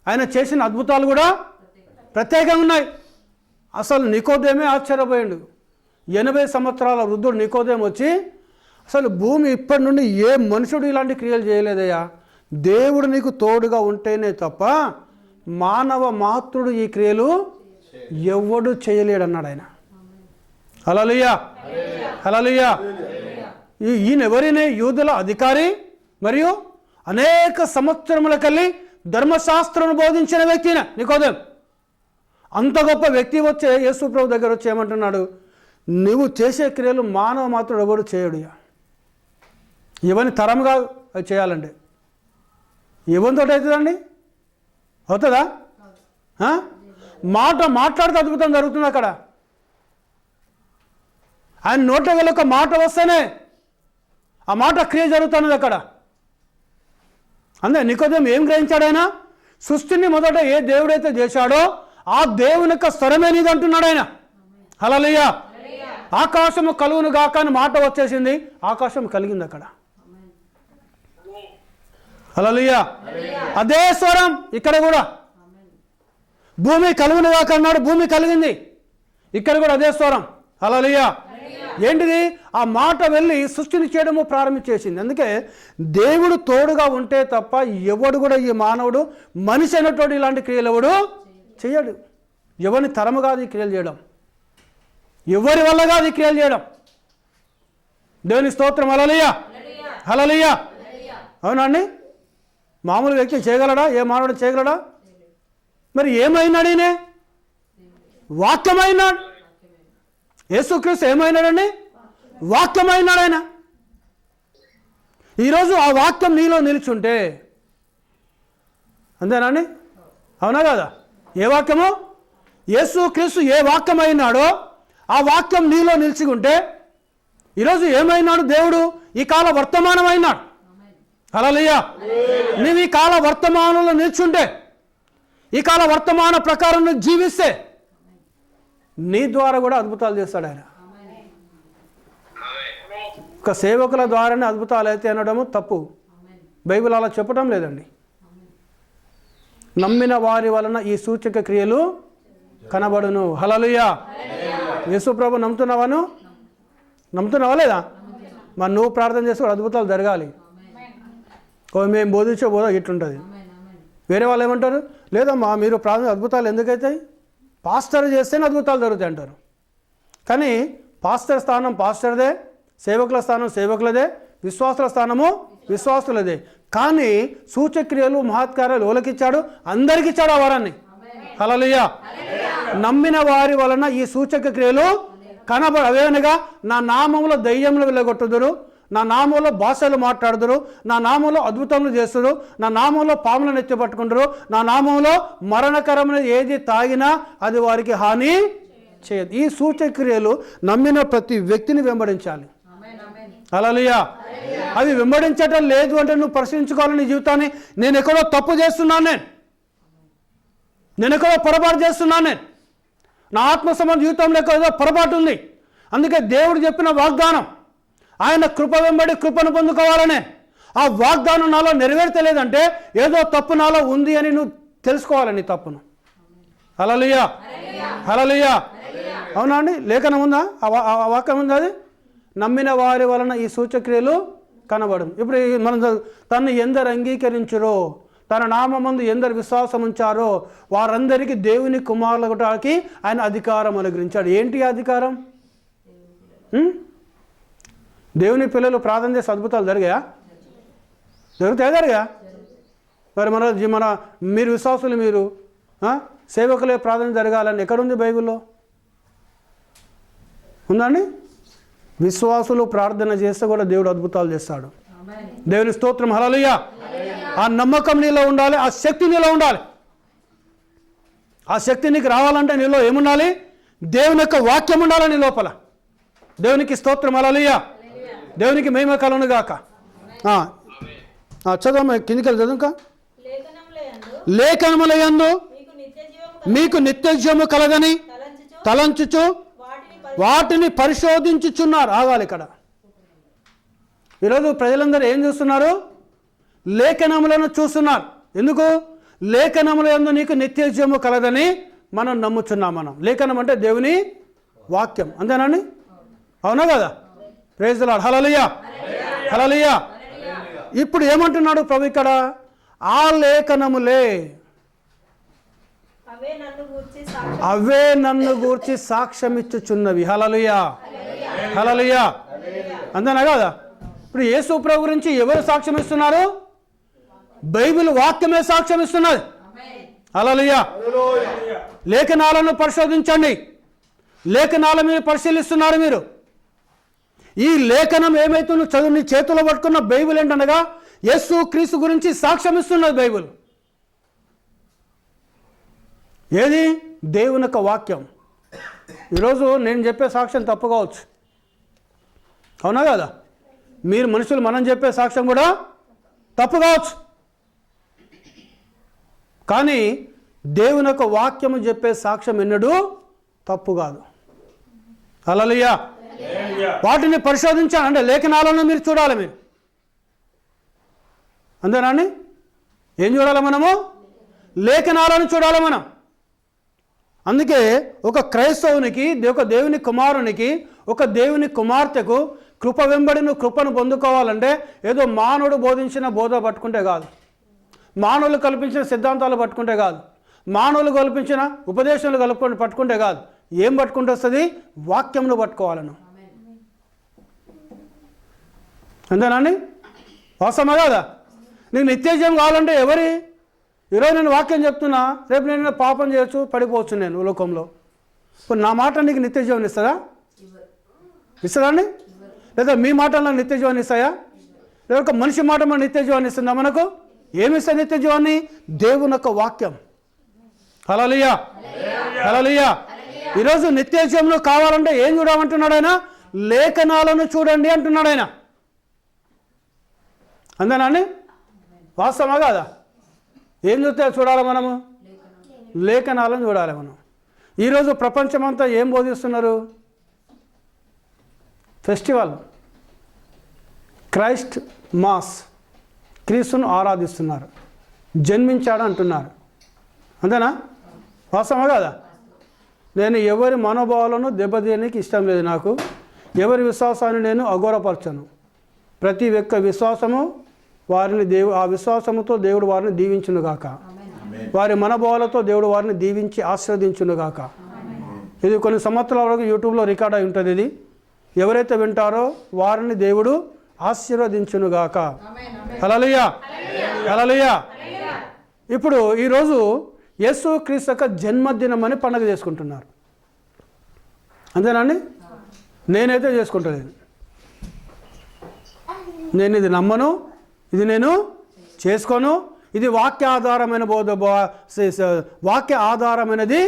ఆయన చేసిన అద్భుతాలు కూడా ప్రత్యేకంగా ఉన్నాయి. అసలు నికోదేమే ఆశ్చర్యపోయాడు. 80 సంవత్సరాల వృద్ధుడు నికోదేము వచ్చి, అసలు భూమి ఇప్పటి నుండి ఏ మనుషుడు ఇలాంటి క్రియలు చేయలేదయ్యా, దేవుడు నీకు తోడుగా ఉంటేనే తప్ప మానవ మాతృడు ఈ క్రియలు ఎవడు చేయలేడు అన్నాడు ఆయన. హల్లెలూయా. హల్లెలూయా. ఈయన ఎవరినే? యూదుల అధికారి మరియు అనేక సంవత్సరములకెళ్ళి ధర్మశాస్త్రం బోధించిన వ్యక్తిన నికోదేము. అంత గొప్ప వ్యక్తి వచ్చే యేసు ప్రభు దగ్గర వచ్చి ఏమంటున్నాడు? నువ్వు చేసే క్రియలు మానవ మాత్రుడు ఎవడు చేయడు. ఇవన్నీ తరంగా అది చేయాలండి. ఎవరితో అవుతుందండి? అవుతుందా? మాట్లాడితే అద్భుతం జరుగుతుంది అక్కడ. ఆయన నోట గల ఒక మాట వస్తేనే ఆ మాట క్రియ జరుగుతున్నది అక్కడ. అంతే. నికోదేము ఏం గ్రహించాడు? ఆయన సృష్టిని మొదట ఏ దేవుడైతే చేశాడో ఆ దేవుని యొక్క స్వరమే నీది అంటున్నాడు ఆయన. హల్లెలూయా. ఆకాశము కలుగును గాక అని మాట వచ్చేసింది, ఆకాశం కలిగింది అక్కడ. హల్లెలూయా. అదే స్వరం ఇక్కడ కూడా. భూమి కలుగును గాక అన్నాడు, భూమి కలిగింది. ఇక్కడ కూడా అదే స్వరం. హల్లెలూయా. ఏంటిది? ఆ మాట వెళ్ళి సృష్టిని చేయడము ప్రారంభించేసింది. అందుకే దేవుడు తోడుగా ఉంటే తప్ప ఎవడు కూడా, ఈ మానవుడు మనిషి అయినటువంటి ఇలాంటి క్రియలు ఎవడు చేయడు. ఎవరిని తరము కాదు ఈ క్రియలు చేయడం, ఎవరి వల్ల కాదు ఈ క్రియలు చేయడం. దేవుని స్తోత్రం. హల్లెలూయా. హల్లెలూయా. అవునండి. మామూలు వ్యక్తి చేయగలడా? ఏ మానవుడు చేయగలడా? మరి ఏమైనాడు? ఈయనే వాక్యమైనాడు. యేసుక్రీస్తు ఏమైనాడండి? వాక్యమైనాడు ఆయన. ఈరోజు ఆ వాక్యం నీలో నిలిచుంటే, అంతేనండి. అవునా కదా? ఏ వాక్యము? యేసుక్రీస్తు ఏ వాక్యం అయినాడో ఆ వాక్యం నీలో నిలిచి ఉంటే ఈరోజు ఏమైనాడు? దేవుడు ఈ కాల వర్తమానం అయినాడు. హల్లెలూయా. నీవు ఈ కాల వర్తమానంలో నిల్చుంటే, ఈ కాల వర్తమాన ప్రకారం నువ్వు జీవిస్తే నీ ద్వారా కూడా అద్భుతాలు చేస్తాడు ఆయన. ఒక సేవకుల ద్వారానే అద్భుతాలు అయితే అనడము తప్పు. బైబిల్ అలా చెప్పడం లేదండి. నమ్మిన వారి వలన ఈ సూచక క్రియలు కనబడును. హల్లెలూయా. యేసు ప్రభు నమ్ముతున్నావాను? నమ్ముతున్నావా లేదా? మరి నువ్వు ప్రార్థన చేస్తే కూడా అద్భుతాలు జరగాలి. మేము బోధించే బోధ ఇట్లుంటుంది. వేరే వాళ్ళు ఏమంటారు, లేదమ్మా మీరు ప్రార్థన అద్భుతాలు ఎందుకైతాయి, పాస్టర్ చేస్తేనే అద్భుతాలు జరుగుతాయి అంటారు. కానీ పాస్టర్ స్థానం పాస్టర్దే, సేవకుల స్థానం సేవకులదే, విశ్వాసుల స్థానము విశ్వాసులదే. కానీ సూచక్రియలు మహత్కార్యాలు ఎవరికిచ్చాడు? అందరికి ఇచ్చాడు ఆ వరాన్ని. హల్లెలూయా. నమ్మిన వారి వలన ఈ సూచక క్రియలు అవేనగా నా నామములో దయ్యములు వెళ్ళగొట్టుదురు, నా నామంలో భాషలు మాట్లాడుదురు, నా నామంలో అద్భుతములు చేస్తురు, నా నామంలో పాములను ఎత్తి పట్టుకుంటారు, నా నామంలో మరణకరమైన ఏది తాగినా అది వారికి హాని చేయదు. ఈ సూచక్రియలు నమ్మిన ప్రతి వ్యక్తిని వెంబడించాలి. హల్లెలూయా. అవి వెంబడించటం లేదు అంటే నువ్వు పరిశీలించుకోవాలి నీ జీవితాన్ని. నేను ఎక్కడో తప్పు చేస్తున్నాను, నేను ఎక్కడో పొరపాటు చేస్తున్నాను, నా ఆత్మ సంబంధ జీవితంలో ఎక్కడో పొరపాటు ఉంది. అందుకే దేవుడు చెప్పిన వాగ్దానం, ఆయన కృప వెంబడి కృపను పొందుకోవాలనే ఆ వాగ్దానం నాలో నెరవేర్చలేదంటే ఏదో తప్పు నాలో ఉంది అని నువ్వు తెలుసుకోవాలి నీ తప్పును. హల్లెలూయా. హల్లెలూయా. అవునా అండి? లేఖనం ఉందా? ఆ వాక్యం ఉందా? అది నమ్మిన వారి వలన ఈ సూచక్రియలు కనబడదు. ఇప్పుడు మనం తను ఎందరు అంగీకరించురో, తన నామమందు ఎందరు విశ్వాసం ఉంచారో వారందరికీ దేవుని కుమారులకి ఆయన అధికారం అనుగ్రహించాడు. ఏంటి అధికారం? దేవుని పిల్లలు ప్రార్థన చేసి అద్భుతాలు జరిగాయా? జరుగుతాయా? మరి మన మీరు విశ్వాసులు, మీరు సేవకులే ప్రార్థన జరగాలని ఎక్కడుంది బైబిల్లో? ఉందండి? విశ్వాసులు ప్రార్థన చేస్తే కూడా దేవుడు అద్భుతాలు చేస్తాడు. దేవుని స్తోత్రం. హల్లెలూయా. ఆ నమ్మకం నీలో ఉండాలి, ఆ శక్తి నీలో ఉండాలి. ఆ శక్తి నీకు రావాలంటే నీలో ఏముండాలి? దేవుని యొక్క వాక్యం ఉండాలి నీ లోపల. దేవునికి స్తోత్రం. హల్లెలూయా. దేవునికి మహిమ కలుగును గాక. చదవమ్మా, కిందికి వెళ్ళి చదువు. లేఖనములయందు మీకు నిత్యజీవము కలగని తలంచుచు వాటిని పరిశోధించుచున్నారు. ఆగాలి ఇక్కడ. ఈరోజు ప్రజలందరూ ఏం చూస్తున్నారు? లేఖనములను చూస్తున్నారు. ఎందుకు? లేఖనములందు నీకు నిత్యజీవము కలదని మనం నమ్ముచున్నాం. మనం లేఖనం అంటే దేవుని వాక్యం, అంతేనండి? అవునా కదా? Praise the Lord. Hallelujah. Hallelujah. ఇప్పుడు ఏమంటున్నాడు ప్రభు ఇక్కడ? ఆ లేఖనములే అవే నన్ను గూర్చి సాక్ష్యం ఇచ్చుచున్నవి. హల్లెలూయా. హల్లెలూయా. అంతేనా కదా? ఇప్పుడు యేసు ప్రభు గురించి ఎవరు సాక్ష్యం ఇస్తున్నారు? బైబిల్ వాక్యమే సాక్ష్యం ఇస్తున్నది. హల్లెలూయా. లేఖనాలను పరిశోధించండి. లేఖనాల మీద పరిశీలిస్తున్నారు మీరు. ఈ లేఖనం ఏమైతే నువ్వు చదువు నీ చేతిలో పట్టుకున్న బైబిల్ ఏంటనగా యేసు క్రీస్తు గురించి సాక్ష్యం ఇస్తున్నది బైబిల్. ఏది? దేవుని యొక్క వాక్యం. ఈరోజు నేను చెప్పే సాక్ష్యం తప్పు కావచ్చు, అవునా కదా? మీరు మనుషులు మనం చెప్పే సాక్ష్యం కూడా తప్పు కావచ్చు. కానీ దేవుని యొక్క వాక్యము చెప్పే సాక్ష్యం ఎన్నడూ తప్పు కాదు. హల్లెలూయా. వాటిని పరిశోధించాలి అంటే లేఖనాలను మీరు చూడాలి. మీరు అంతేనాండి? ఏం చూడాలి మనము? లేఖనాలను చూడాలి మనం. అందుకే ఒక క్రైస్తవునికి, ఒక దేవుని కుమారునికి, ఒక దేవుని కుమార్తెకు కృప వెంబడి నువ్వు కృపను పొందుకోవాలంటే ఏదో మానవుడు బోధించిన బోధ పట్టుకుంటే కాదు, మానవులు కల్పించిన సిద్ధాంతాలు పట్టుకుంటే కాదు, మానవులు కల్పించిన ఉపదేశాలు పట్టుకుంటే కాదు. ఏం పట్టుకుంటూ వస్తుంది? వాక్యంను పట్టుకోవాలను. అంతేనాండి? వాస్తవమా కదా? నీకు నిత్యజీవం కావాలంటే ఎవరి? ఈరోజు నేను వాక్యం చెప్తున్నా, రేపు నేను పాపం చేయొచ్చు, పడిపోవచ్చు నేను లోకంలో. ఇప్పుడు నా మాట నీకు నిత్యజీవన్ ఇస్తుందా? ఇస్తుందా అండి? లేదా మీ మాటలు నాకు నిత్యజీవాన్ని ఇస్తాయా? లేదా ఒక మనిషి మాట మన నిత్యజీవాన్ని ఇస్తుందా? మనకు ఏమిస్తుంది నిత్యజీవాన్ని? దేవుని యొక్క వాక్యం. హల్లెలూయా. హల్లెలూయా. ఈరోజు నిత్యజీవంలో కావాలంటే ఏం చూడమంటున్నాడు ఆయన? లేఖనాలను చూడండి అంటున్నాడు ఆయన. అంతేనా అండి? వాస్తవమా కాదా? ఏం చూస్తే చూడాలి మనము? లేఖనాలను చూడాలి మనం. ఈరోజు ప్రపంచమంతా ఏం బోధిస్తున్నారు? ఫెస్టివల్, క్రైస్ట్ మాస్, క్రీస్తును ఆరాధిస్తున్నారు, జన్మించాడు అంటున్నారు. అంతేనా? వాస్తవమా కదా? నేను ఎవరి మనోభావాలను దెబ్బతీయడానికి ఇష్టం లేదు. నాకు ఎవరి విశ్వాసాన్ని నేను అఘోరపరచను. ప్రతి ఒక్క విశ్వాసము వారిని ఆ విశ్వాసముతో దేవుడు వారిని దీవించునుగాక. వారి మనోభావాలతో దేవుడు వారిని దీవించి ఆశీర్వదించునుగాక. ఇది కొన్ని సంవత్సరాల వరకు యూట్యూబ్లో రికార్డ్ అయి ఉంటుంది. ఇది ఎవరైతే వింటారో వారిని దేవుడు ఆశీర్వదించునుగాక. హల్లెలూయా, హల్లెలూయా. ఇప్పుడు ఈరోజు యేసు క్రీస్తు యొక్క జన్మదినం అని పండుగ చేసుకుంటున్నారు. అంతేనండి? నేనైతే చేసుకుంటలేను. నేను ఇది నమ్మను, ఇది నేను చేసుకోను. ఇది వాక్య ఆధారమైన వాక్య ఆధారమైనది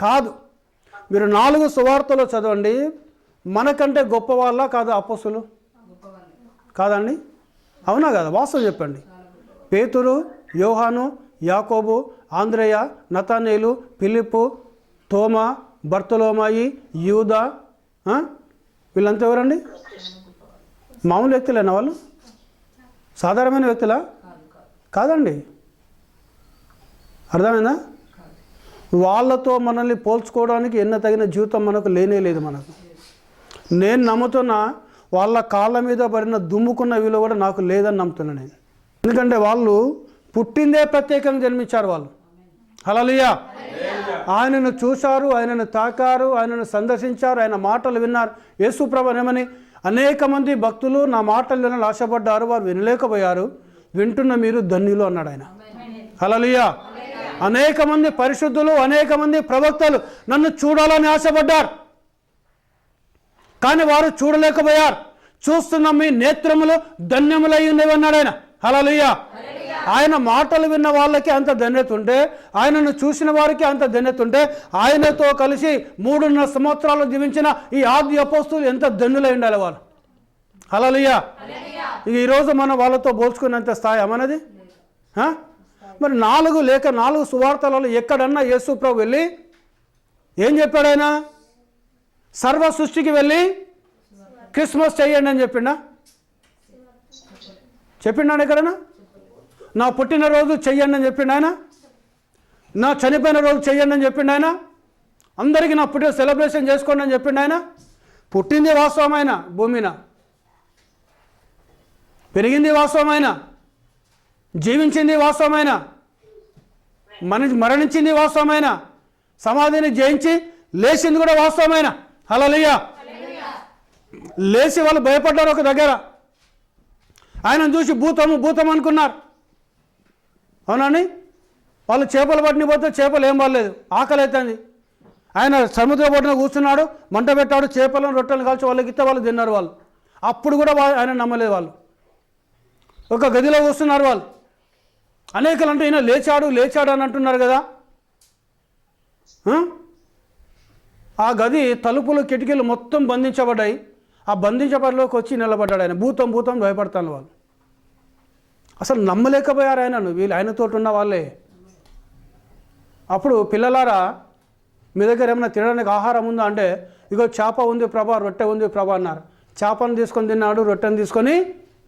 కాదు. మీరు 4 సువార్తలు చదవండి. మనకంటే గొప్ప వాళ్ళ కాదు అపోస్తులు? కాదండి? అవునా కదా? వాస్తవం చెప్పండి. పేతురు, యోహాను, యాకోబు, ఆంద్రేయ, నతానేలు, ఫిలిప్పు, తోమా, బర్తలోమాయి, యూదా, వీళ్ళంతా ఎవరండి? మామూలు వ్యక్తులేనా వాళ్ళు? సాధారణమైన వ్యక్తులా? కాదండి. అర్థమైందా? వాళ్ళతో మనల్ని పోల్చుకోవడానికి ఎన్న తగిన జీవితం మనకు లేనే లేదు. మనకు నేను నమ్ముతున్నా వాళ్ళ కాళ్ళ మీద పడిన దుమ్ముకున్న విలువ కూడా నాకు లేదని నమ్ముతున్నా నేను. ఎందుకంటే వాళ్ళు పుట్టిందే ప్రత్యేకంగా జన్మించారు వాళ్ళు. హల్లెలూయా. ఆయనను చూశారు, ఆయనను తాకారు, ఆయనను సందర్శించారు, ఆయన మాటలు విన్నారు. యేసు ప్రభునేమని అనేక మంది భక్తులు నా మాటలు వినాలని ఆశపడ్డారు, వారు వినలేకపోయారు, వింటున్న మీరు ధన్యులు అన్నాడు ఆయన. హల్లెలూయా. అనేక మంది పరిశుద్ధులు, అనేక మంది ప్రవక్తలు నన్ను చూడాలని ఆశపడ్డారు, కానీ వారు చూడలేకపోయారు. చూస్తున్న మీ నేత్రములు ధన్యములై ఉన్నవి అన్నాడు ఆయన. హల్లెలూయా. ఆయన మాటలు విన్న వాళ్ళకి అంత ధన్యత ఉంటే, ఆయనను చూసిన వారికి అంత ధన్యత ఉంటే, ఆయనతో కలిసి 3.5 సంవత్సరాలు జీవించిన ఈ ఆది అపోస్తులు ఎంత ధన్యులై ఉండాలి వాళ్ళు. హల్లెలూయా. ఈరోజు మనం వాళ్ళతో పోల్చుకునేంత స్థాయి మనది? మరి 4 సువార్తలలో ఎక్కడన్నా యేసు ప్రభు వెళ్ళి ఏం చెప్పాడు? ఆయన సర్వ సృష్టికి వెళ్ళి క్రిస్మస్ చేయండి అని చెప్పిండా? చెప్పిండా ఎక్కడన్నా? నా పుట్టినరోజు చెయ్యండి అని చెప్పిండు ఆయన? నా చనిపోయిన రోజు చెయ్యండి అని చెప్పిండు ఆయన? అందరికీ నా పుట్టిన సెలబ్రేషన్ చేసుకోండి అని చెప్పిండు ఆయన? పుట్టింది వాస్తవమైన భూమిన, పెరిగింది వాస్తవమైన, జీవించింది వాస్తవమైన, మరణించింది వాస్తవమైన, సమాధిని జయించి లేచింది కూడా వాస్తవమైన. హల్లెలూయా. లేచి వాళ్ళు భయపడ్డారు ఒక దగ్గర. ఆయనను చూసి భూతం అనుకున్నారు. అవునండి? వాళ్ళు చేపలు పట్టిన పోతే చేపలు ఏం పడలేదు, ఆకలి అవుతుంది. ఆయన సముద్ర ఒడ్డున కూర్చున్నాడు, మంట పెట్టాడు, చేపలను రొట్టెలను కాల్చి వాళ్ళకి ఇస్తే వాళ్ళు తిన్నారు. వాళ్ళు అప్పుడు కూడా ఆయన నమ్మలేదు. వాళ్ళు ఒక గదిలో కూర్చున్నారు. వాళ్ళు అనేకలు అంటే ఈయన లేచాడు అని అంటున్నారు కదా. ఆ గది తలుపులు కిటికీలు మొత్తం బంధించబడ్డాయి. ఆ బంధించబడిలోకి వచ్చి నిలబడ్డాడు ఆయన. భూతం భయపడతాను వాళ్ళు. అసలు నమ్మలేకపోయారు ఆయనను. వీళ్ళు ఆయనతో ఉన్న వాళ్ళే. అప్పుడు పిల్లలారా, మీ దగ్గర ఏమైనా తినడానికి ఆహారం ఉందా అంటే, ఇగో చేప ఉంది ప్రభా, రొట్టె ఉంది ప్రభా అన్నారు. చేపను తీసుకొని తిన్నాడు, రొట్టెను తీసుకొని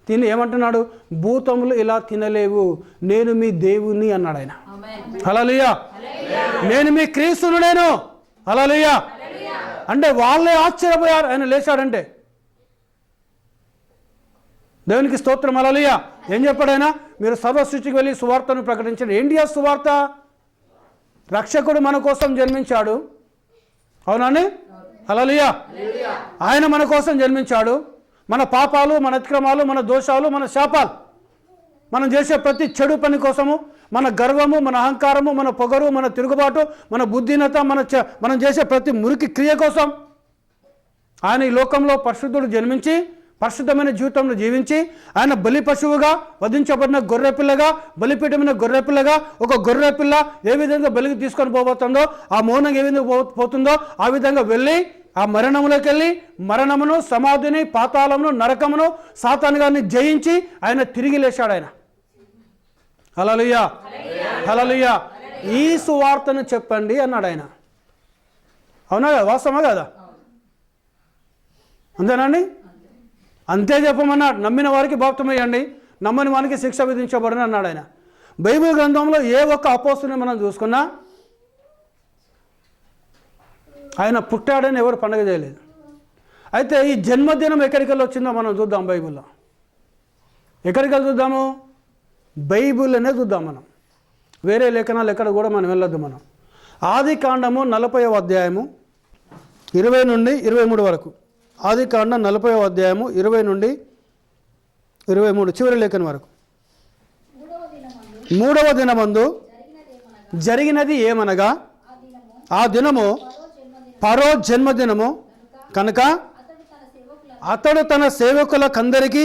తిని ఏమంటున్నాడు? భూతములు ఇలా తినలేవు, నేను మీ దేవుని అన్నాడు ఆయన. హల్లెలూయా. నేను మీ క్రీస్తును నేను. హల్లెలూయా. అంటే వాళ్ళే ఆశ్చర్యపోయారు ఆయన లేచాడంటే. దేవునికి స్తోత్రం. హల్లెలూయా. ఏం చెప్పాడు ఆయన? మీరు సర్వ సృష్టికి వెళ్ళి సువార్తను ప్రకటించండి. ఏంటి ఆ సువార్త? రక్షకుడు మన కోసం జన్మించాడు. అవునండి? హల్లెలూయా. ఆయన మన కోసం జన్మించాడు. మన పాపాలు, మన అతిక్రమాలు, మన దోషాలు, మన శాపాలు, మనం చేసే ప్రతి చెడు పని కోసము, మన గర్వము, మన అహంకారము, మన పొగరు, మన తిరుగుబాటు, మన బుద్ధిహీనత, మనం చేసే ప్రతి మురికి క్రియ కోసం ఆయన ఈ లోకంలో పరిశుద్ధుడు జన్మించి పరిశుద్ధమైన జీవితంలో జీవించి ఆయన బలి పశువుగా వధించబడిన గొర్రెపిల్లగా, బలిపీఠమైన గొర్రెపిల్లగా, ఒక గొర్రెపిల్ల ఏ విధంగా బలికి తీసుకొని పోతుందో, ఆ మౌనం ఏ విధంగా పోతుందో ఆ విధంగా వెళ్ళి ఆ మరణములోకి వెళ్ళి మరణమును, సమాధిని, పాతాళమును, నరకమును, సాతాను గారిని జయించి ఆయన తిరిగి లేచాడు ఆయన. హల్లెలూయా. హల్లెలూయా. ఈ సువార్తను చెప్పండి అన్నాడు ఆయన. అవునా కదా? వాస్తవమా కదా? అంతేనండి? అంతే చెప్పమన్నాడు. నమ్మిన వారికి బాప్తిమయ్యండి, నమ్మని వారికి శిక్ష విధించబడని అన్నాడు ఆయన. బైబిల్ గ్రంథంలో ఏ ఒక్క అపోస్తుని మనం చూసుకున్నా ఆయన పుట్టాడని ఎవరు పండుగ చేయలేదు. అయితే ఈ జన్మదినం ఎక్కడికి వెళ్ళి వచ్చిందో మనం చూద్దాం బైబిల్లో. ఎక్కడికి వెళ్ళి చూద్దాము? బైబిల్లోనే చూద్దాం మనం. వేరే లేఖనాలు ఎక్కడ కూడా మనం వెళ్ళొద్దు. మనం ఆది కాండము 40వ అధ్యాయము 20 నుండి 23 వరకు. ఆది కాండం 40వ అధ్యాయము 20 నుండి 23 చివరి లేఖనం వరకు. 3వ దినమందు జరిగినది ఏమనగా ఆ దినము ఫరో జన్మదినము కనుక అతడు తన సేవకులకందరికీ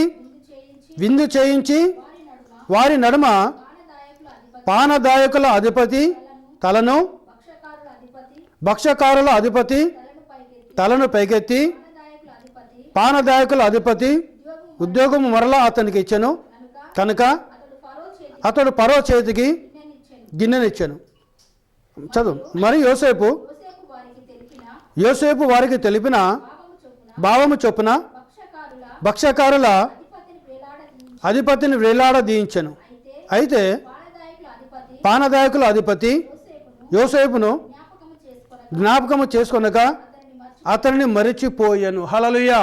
విందు చేయించి వారి నడుమ పానదాయకుల అధిపతి తలను, భక్ష్యకారుల అధిపతి తలను పైకెత్తి పానదాయకుల అధిపతి ఉద్యోగము మరలా అతనికి ఇచ్చెను కనుక అతడు ఫరో చేతికి గిన్నెనిచ్చెను. చదువు. మరి యోసేపు వారికి తెలిపిన భావము చొప్పున భక్ష్యకారుల అధిపతిని వేలాడదీయించెను. అయితే పానదాయకుల అధిపతి యోసేపును జ్ఞాపకము చేసుకొనక అతనిని మరిచిపోయాను. హల్లెలూయా.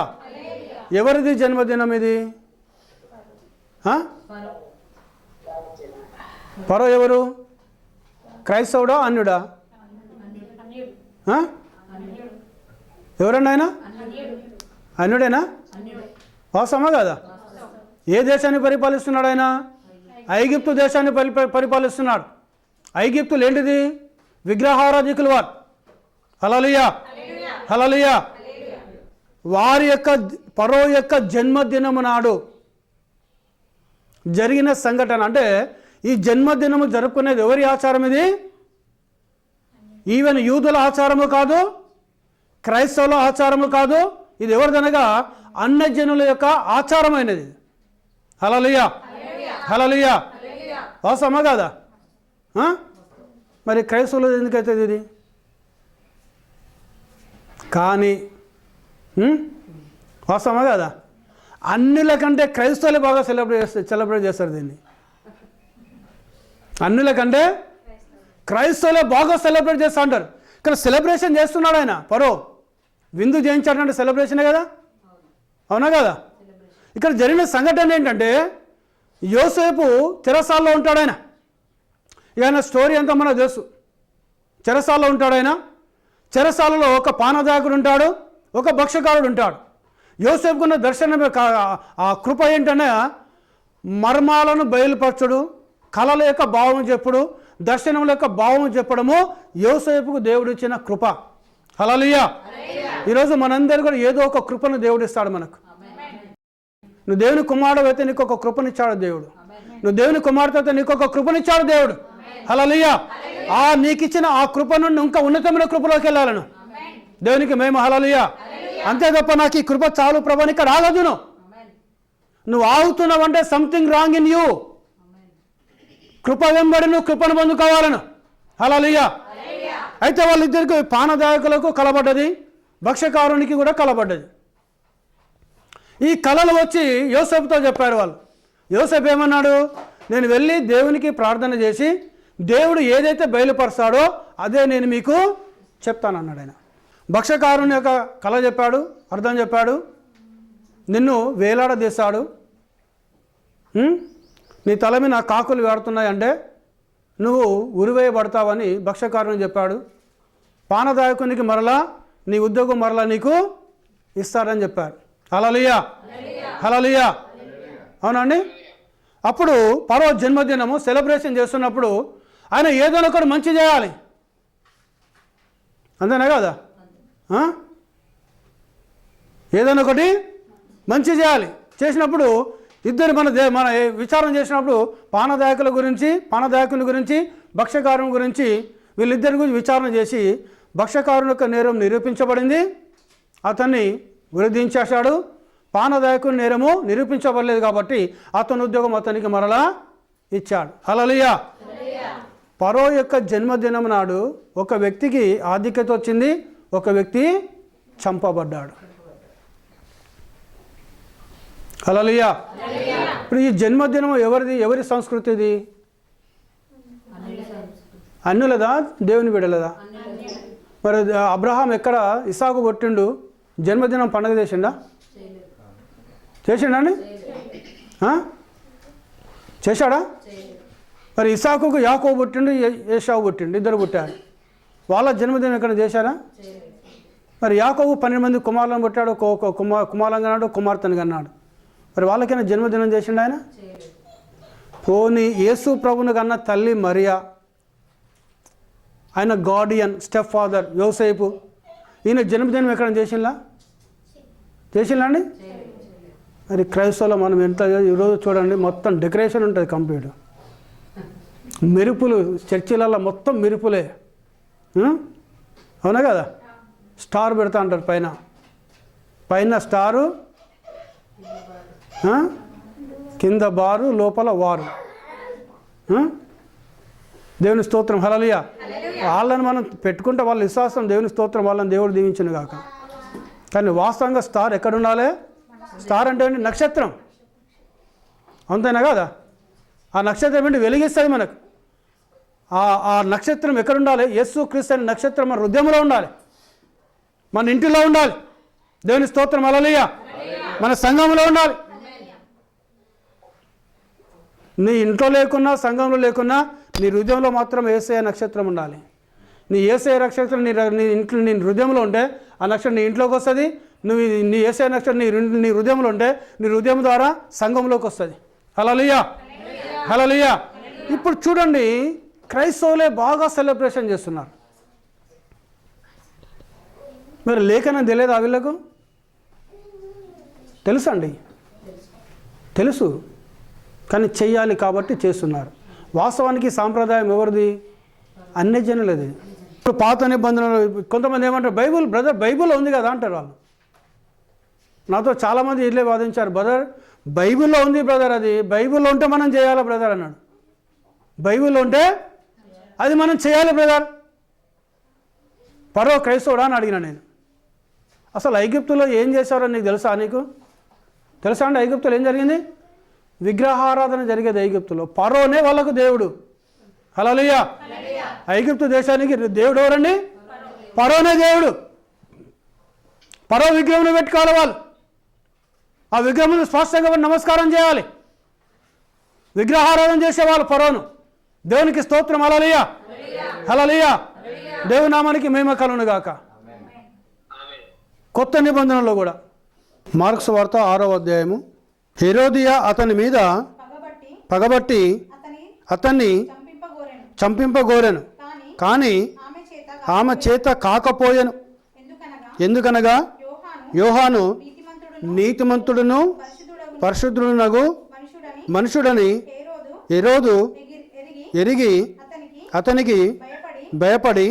ఎవరిది జన్మదినం ఇది? ఫరో ఎవరు? క్రైస్తవుడా అన్యుడా? ఎవరన్నా ఆయన? అన్యుడేనా? వాస్తవమా కదా? ఏ దేశాన్ని పరిపాలిస్తున్నాడు ఆయన? ఐగుప్తు దేశాన్ని పరిపాలిస్తున్నాడు. ఐగుప్తులు ఏంటిది? విగ్రహారాధికులు వారు. హల్లెలూయా, హల్లెలూయా. వారి యొక్క ఫరో యొక్క జన్మదినము నాడు జరిగిన సంఘటన. అంటే ఈ జన్మదినము జరుపుకునేది ఎవరి ఆచారం? ఇది ఈవెన్ యూదుల ఆచారము కాదు, క్రైస్తవుల ఆచారము కాదు. ఇది ఎవరిదనగా అన్యజనుల యొక్క ఆచారమైనది. హల్లెలూయా, హల్లెలూయా. వాస్తవమా కాదా? మరి క్రైస్తవులు ఎందుకైతుంది ఇది? కానీ వాస్తవమా కదా? అన్యుల కంటే క్రైస్తవులే బాగా సెలబ్రేట్ చేస్తారు దీన్ని. అన్యుల కంటే క్రైస్తవులే బాగా సెలబ్రేట్ చేస్తూ ఉంటారు. ఇక్కడ సెలబ్రేషన్ చేస్తున్నాడు ఆయన. ఫరో విందు చేయించాడంటే సెలబ్రేషనే కదా, అవునా కదా? ఇక్కడ జరిగిన సంఘటన ఏంటంటే యోసేపు చెరసాల్లో ఉంటాడు. ఆయన స్టోరీ అంతా మనకు తెలుసు. చెరసాల్లో ఉంటాడు ఆయన. చెరసాలలో ఒక పానదాయకుడు ఉంటాడు, ఒక భక్ష్యకారుడు ఉంటాడు. యోసేపుకున్న దర్శనం ఆ కృప ఏంటనే మర్మాలను బయలుపరచడు, కళల యొక్క భావం చెప్పుడు, దర్శనముల యొక్క భావం చెప్పడము యోసేపుకు దేవుడు ఇచ్చిన కృప. హల్లెలూయా. ఈరోజు మనందరూ కూడా ఏదో ఒక కృపను దేవుడు ఇస్తాడు మనకు. నువ్వు దేవుని కుమారుడు అయితే నీకు ఒక కృపనిచ్చాడు దేవుడు. నువ్వు దేవుని కుమార్తె అయితే నీకు ఒక కృపనిచ్చాడు దేవుడు. హల్లెలూయా. నీకు ఇచ్చిన ఆ కృప నుండి ఇంకా ఉన్నతమైన కృపలోకి వెళ్ళాలను. దేవునికి మేము హల్లెలూయా. అంతే తప్ప నాకు ఈ కృప చాలు ప్రభు ఇక్కడ ఆగదు. నువ్వు ఆగుతున్నావు అంటే సంథింగ్ రాంగ్ ఇన్ యూ. కృప వెంబడి నువ్వు కృపను పొందుకోవాలను. హల్లెలూయా. అయితే వాళ్ళిద్దరికి పానదాయకులకు కలబడ్డది, భక్ష్యకారునికి కూడా కలబడ్డది. ఈ కళలు వచ్చి యోసేపుతో చెప్పారు వాళ్ళు. యోసేపు ఏమన్నాడు? నేను వెళ్ళి దేవునికి ప్రార్థన చేసి దేవుడు ఏదైతే బయలుపరుస్తాడో అదే నేను మీకు చెప్తానన్నాడు ఆయన. భక్ష్యకారుని యొక్క కళ చెప్పాడు, అర్థం చెప్పాడు. నిన్ను వేలాడదీశాడు, నీ తల మీద నా కాకులు వేడుతున్నాయంటే నువ్వు ఉరివేయబడతావని భక్ష్యకారుని చెప్పాడు. పానదాయకునికి మరలా నీ ఉద్యోగం మరలా నీకు ఇస్తాడని చెప్పారు. హల్లెలూయా, హల్లెలూయా. అవునండి. అప్పుడు ఫరో జన్మదినము సెలబ్రేషన్ చేస్తున్నప్పుడు ఆయన ఏదో ఒకటి మంచి చేయాలి, అంతేనా కదా? ఏదైనా ఒకటి మంచి చేయాలి. చేసినప్పుడు ఇద్దరు మన విచారం చేసినప్పుడు పానదాయకుని గురించి భక్ష్యకారుని గురించి వీళ్ళిద్దరి గురించి విచారణ చేసి భక్ష్యకారుని యొక్క నేరం నిరూపించబడింది, అతన్ని ఉరిదించేశాడు. పానదాయకుని నేరము నిరూపించబడలేదు కాబట్టి అతని ఉద్యోగం అతనికి మరలా ఇచ్చాడు. హల్లెలూయా. ఫరో యొక్క జన్మదినం నాడు ఒక వ్యక్తికి ఆధిక్యత వచ్చింది, ఒక వ్యక్తి చంపబడ్డాడు. హల్లెలూయా. ఇప్పుడు ఈ జన్మదినం ఎవరి సంస్కృతిది? అన్యులదా దేవుని బిడ్డలదా? మరి అబ్రహాం ఎక్కడ ఇసాకు పుట్టిండు, జన్మదినం పండుగ చేసిండా? చేసిండా అండి? చేశాడా? మరి ఇసాకుకు యాకోబు పుట్టిండు, ఏశావు పుట్టిండు, ఇద్దరు పుట్టారు. వాళ్ళ జన్మదినం ఎక్కడ చేశారా? మరి యాకోబు 12 మంది కుమారులను పుట్టాడు, కుమారులను కన్నాడు, కుమార్తెను కన్నాడు. మరి వాళ్ళకైనా జన్మదినం చేసిండు ఆయన? పోనీ యేసు ప్రభుని కన్నా తల్లి మరియా, ఆయన గార్డియన్ స్టెప్ ఫాదర్ యోసేపు, ఈయన జన్మదినం ఎక్కడ చేసిందా అండి? మరి క్రైస్తవులో మనం ఎంత ఈరోజు చూడండి, మొత్తం డెకరేషన్ ఉంటుంది కంప్లీట్, మెరుపులు, చర్చిలలో మొత్తం మెరుపులే, అవునా కదా? స్టార్ పెడతా అంటారు పైన స్టారు, కింద బారు, లోపల వారు. దేవుని స్తోత్రం, హల్లెలూయా. వాళ్ళని మనం పెట్టుకుంటే వాళ్ళ విశ్వాసం, దేవుని స్తోత్రం, వాళ్ళని దేవుడు దీవించును గాక. కానీ వాస్తవంగా స్టార్ ఎక్కడ ఉండాలి? స్టార్ అంటే ఏంటి? నక్షత్రం, అంతేనా కదా? ఆ నక్షత్రం ఏంటి? వెలిగిస్తుంది మనకు. ఆ నక్షత్రం ఎక్కడ ఉండాలి? యేసు క్రీస్తు అనే నక్షత్రం మన హృదయంలో ఉండాలి, మన ఇంటిలో ఉండాలి. దేవుని స్తోత్రం, హల్లెలూయా. మన సంఘంలో ఉండాలి. నీ ఇంట్లో లేకున్నా, సంఘంలో లేకున్నా, నీ హృదయంలో మాత్రం యేసయ్య నక్షత్రం ఉండాలి. నీ యేసయ్య నక్షత్రం నీ హృదయంలో ఉంటే ఆ నక్షత్రం నీ ఇంట్లోకి వస్తుంది. నీ యేసయ్య నక్షత్రం నీ హృదయంలో ఉంటే నీ హృదయం ద్వారా సంఘంలోకి వస్తుంది. హల్లెలూయా, హల్లెలూయా. ఇప్పుడు చూడండి, క్రైస్తవులే బాగా సెలబ్రేషన్ చేస్తున్నారు. మరి లేఖనం తెలియదు ఆ వీళ్ళకు? తెలుసు అండి, తెలుసు, కానీ చెయ్యాలి కాబట్టి చేస్తున్నారు. వాస్తవానికి సాంప్రదాయం ఎవరిది? అన్యజనులది. ఇప్పుడు పాత నిబంధనలు కొంతమంది ఏమంటారు, బైబిల్ ఉంది కదా అంటారు వాళ్ళు. నాతో చాలామంది ఇట్లే వాదించారు, బ్రదర్ బైబిల్లో ఉంది బ్రదర్, అది బైబిల్లో ఉంటే మనం చేయాలి బ్రదర్ అన్నాడు. బైబిల్లో ఉంటే అది మనం చేయాలి బ్రదర్. పరో క్రైస్తవుడా అని అడిగిన నేను. అసలు ఐగుప్తులో ఏం చేశారో నీకు తెలుసా? తెలుసా అండి? ఐగుప్తులో ఏం జరిగింది? విగ్రహారాధన జరిగేది ఐగుప్తులో. పరోనే వాళ్ళకు దేవుడు. హల్లెలూయా. ఐగుప్తు దేశానికి దేవుడు ఎవరండి? పరోనే దేవుడు. పరో విగ్రహం పెట్టుకోవాలి వాళ్ళు. ఆ విగ్రహం స్పష్టంగా నమస్కారం చేయాలి. విగ్రహారాధన చేసేవాళ్ళు పరోను. దేవునికి స్తోత్రం, హల్లెలూయా, హల్లెలూయా. దేవుని నామానికి మహిమ కలుగును గాక. కొత్త నిబంధనలో కూడా మార్క్స్ వార్త 6వ అధ్యాయము. హెరోదియా అతని మీద పగబట్టి అతన్ని చంపింపగోరెను, కానీ ఆమె చేత కాకపోయెను. ఎందుకనగా యోహాను నీతిమంతుడును పరిశుద్ధుడునగు మనుషుడని హెరోదు ఎరిగి అతనికి భయపడి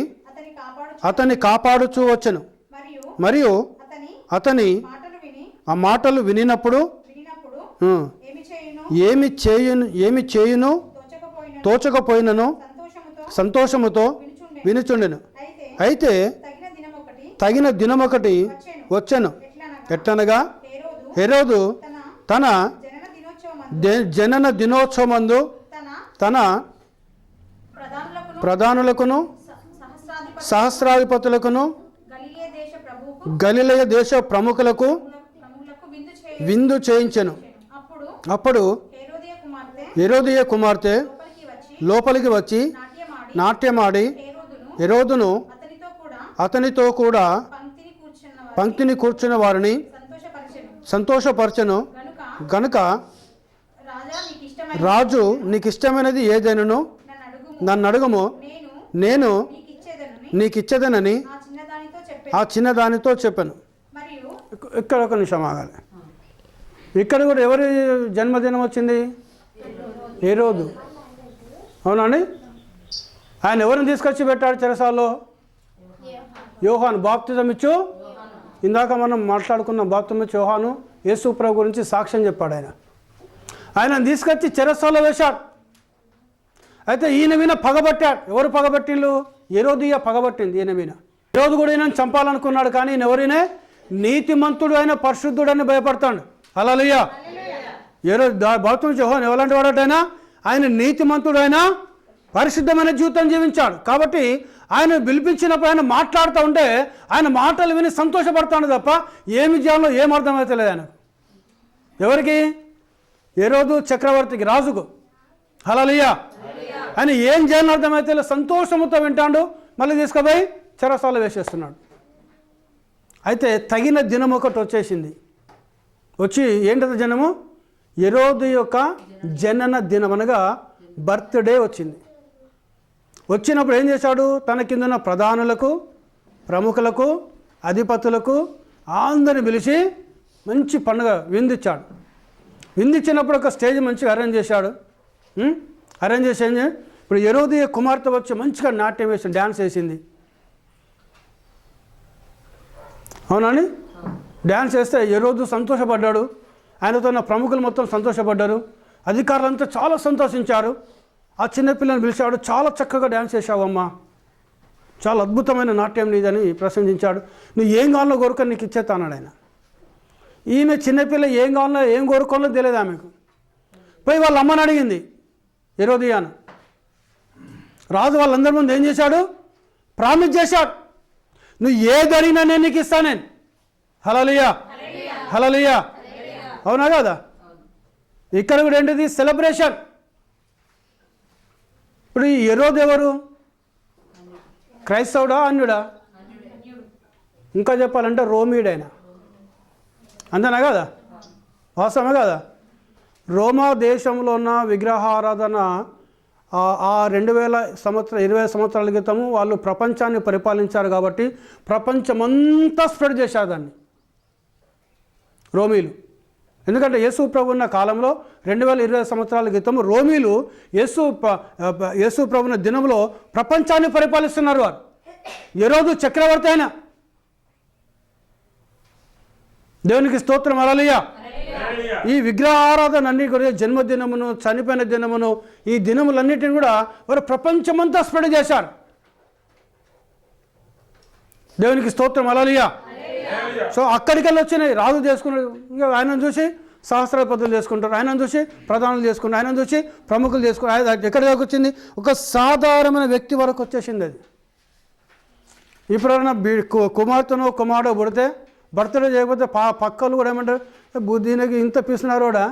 అతన్ని కాపాడుచూ వచ్చెను. మరియు అతని ఆ మాటలు వినినప్పుడు ఏమి చేయును తోచకపోయినను సంతోషముతో వినుచుండెను. అయితే తగిన దినమొకటి వచ్చెను. ఎట్లనగా హెరోదు తన జనన దినోత్సవమందు తన ప్రధానులకును సహస్రాధిపతులకును గలిలయ దేశ ప్రముఖులకు విందు చేయించెను. అప్పుడు హెరోదియ కుమార్తె లోపలికి వచ్చి నాట్యమాడి హెరోదును అతనితో కూడా పంక్తిని కూర్చున్న వారిని సంతోషపరచెను. గనుక రాజు నీకు ఇష్టమైనది ఏదైనను నన్ను అడుగుము, నేను నీకిచ్చేదనని ఆ చిన్నదానితో చెప్పాను. ఇక్కడ ఒక నిమిషం ఆగాలి. ఇక్కడ కూడా ఎవరి జన్మదినం వచ్చింది? హెరోదు. అవునండి. ఆయన ఎవరిని తీసుకొచ్చి పెట్టాడు చెరసాల్లో? యోహాను. బాప్తిజం ఇచ్చు, ఇందాక మనం మాట్లాడుకున్న బాప్తిజం ఇచ్చు యోహాను యేసు ప్రభు గురించి సాక్ష్యం చెప్పాడు. ఆయన తీసుకొచ్చి చెరసాల్లో వేశాడు. అయితే ఈయన మీద పగబట్టాడు. ఎవరు పగబట్టిళ్ళు? హెరోదియ పగబట్టింది ఈయన మీద. హెరోదు కూడా ఈయన చంపాలనుకున్నాడు, కానీ ఈయన ఎవరైనా నీతిమంతుడు అయిన పరిశుద్ధుడు అని భయపడతాడు. హల్లెలూయా. బాప్తిజం ఇచ్చు యోహాను ఎవరంటే వాడటైనా ఆయన నీతిమంతుడు అయినా పరిశుద్ధమైన జీవితం జీవించాడు. కాబట్టి ఆయన పిలిపించినప్పుడు ఆయన మాట్లాడుతూ ఉంటే ఆయన మాటలు విని సంతోషపడతాడు తప్ప ఏమి చేయాలో ఏం అర్థమవుతలేదు ఆయనకు. ఎవరికి? హేరోదు చక్రవర్తికి, రాజుకు. హల్లెలూయా. ఆయన ఏం చేయాలని అర్థమైతే సంతోషంతో వింటాడు, మళ్ళీ తీసుకుపోయి చెరసాల వేసేస్తున్నాడు. అయితే తగిన దినం ఒకటి వచ్చేసింది. వచ్చి ఏంటది జనము? హేరోదు యొక్క జనన దినం అనగా బర్త్డే వచ్చింది. వచ్చినప్పుడు ఏం చేశాడు? తన కిందన్న ప్రధానులకు, ప్రముఖులకు, అధిపతులకు అందరిని పిలిచి మంచి పండుగ విందిచ్చాడు. విందిచ్చినప్పుడు ఒక స్టేజ్ మంచిగా అరేంజ్ చేశాడు. అరేంజ్ చేసి ఇప్పుడు హేరోదియ కుమార్తె వచ్చి మంచిగా నాట్యం వేసి డ్యాన్స్ వేసింది. అవునండి, డ్యాన్స్ వేస్తే హేరోదు సంతోషపడ్డాడు. ఆయనతో ఉన్న ప్రముఖులు మొత్తం సంతోషపడ్డారు. అధికారులంతా చాలా సంతోషించారు. ఆ చిన్నపిల్లని పిలిచాడు. చాలా చక్కగా డ్యాన్స్ చేశావమ్మా, చాలా అద్భుతమైన నాట్యం నీదని ప్రశంసించాడు. నువ్వు ఏం కావాలో కోరుకొని నీకు ఇచ్చేస్తాన్నాడు ఆయన. ఈమె చిన్నపిల్ల ఏం కావాలో ఏం కోరుకోవాలో తెలియదు ఆమెకు. పోయి వాళ్ళ అమ్మని అడిగింది హేరోదియాను. రాజు వాళ్ళందరి ముందు ఏం చేశాడు? ప్రామిస్ చేశాడు, నువ్వు ఏది అడిగినా నేను నీకు ఇస్తాను నేను. హల్లెలూయా, హల్లెలూయా. అవునా కదా? ఇక్కడ కూడా ఏంటిది? సెలబ్రేషన్. ఇప్పుడు ఈ హేరోదు ఎవరు? క్రైస్తవుడా, అన్యుడా? ఇంకా చెప్పాలంటే రోమీడైనా. అంతేనా కదా? వాస్తవమే కదా? రోమా దేశంలో ఉన్న విగ్రహారాధన ఆ 20 సంవత్సరాల క్రితము వాళ్ళు ప్రపంచాన్ని పరిపాలించారు. కాబట్టి ప్రపంచమంతా స్ప్రెడ్ చేశారు దాన్ని రోమీలు. ఎందుకంటే యేసు ప్రభు ఉన్న కాలంలో 2020 సంవత్సరాల క్రితం రోమీలు యేసు ప్రభున్న దినంలో ప్రపంచాన్ని పరిపాలిస్తున్నారు. వారు హేరోదు చక్రవర్తి అయినా. దేవునికి స్తోత్రం. హల్లెలూయా. ఈ విగ్రహారాధన అన్ని కూడా జన్మదినమును, చనిపోయిన దినమును, ఈ దినములన్నిటిని కూడా వారు ప్రపంచమంతా స్ప్రెడ్ చేశారు. దేవునికి స్తోత్రం. హల్లెలూయా. సో అక్కడికెళ్ళి వచ్చినాయి. రాజు చేసుకున్నాడు, ఆయనను చూసి సహస్రాధిపతులు చేసుకుంటారు, ఆయనను చూసి ప్రధానులు చేసుకుంటారు, ఆయనను చూసి ప్రముఖులు చేసుకుంటారు. ఎక్కడి దాకా వచ్చింది? ఒక సాధారణమైన వ్యక్తి వరకు వచ్చేసింది అది. ఇప్పుడైనా కుమార్తెనో కుమారుడో పుడితే బర్త్డే చేయకపోతే పక్కలు కూడా ఏమంటారు? దీనికి ఇంత పిసినారోడా,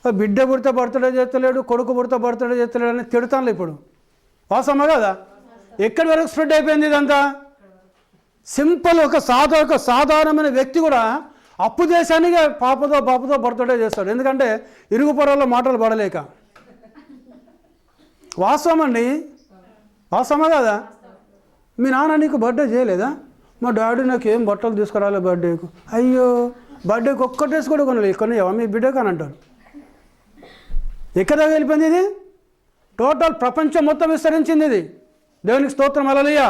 బిడ్డ పుడితే బర్త్డే చేస్తలేడు, కొడుకు పుడితే బర్త్డే చేస్తలేడు అని తిడతాను ఇప్పుడు. వాస్తవమా కదా? ఎక్కడి వరకు స్ప్రెడ్ అయిపోయింది ఇదంతా? సింపుల్ ఒక సాధారణమైన వ్యక్తి కూడా అప్పు దేశానికి పాపతో బర్త్డే చేస్తాడు. ఎందుకంటే ఇరుగు పొరల్లో మాటలు పడలేక. వాస్తవం అండి, వాస్తవమా కదా? మీ నాన్న నీకు బర్త్డే చేయలేదా? మా డాడీ నాకు ఏం బట్టలు తీసుకురాలే బర్త్డేకు. అయ్యో, బర్త్డేకి ఒక్క డ్రెస్ కూడా కొనలేదు, కొన్నావా మీ బిడ్డకు అని అంటారు. ఎక్కడ వెళ్ళిపోయింది ఇది? టోటల్ ప్రపంచం మొత్తం విస్తరించింది ఇది. దేవునికి స్తోత్రం. హల్లెలూయా.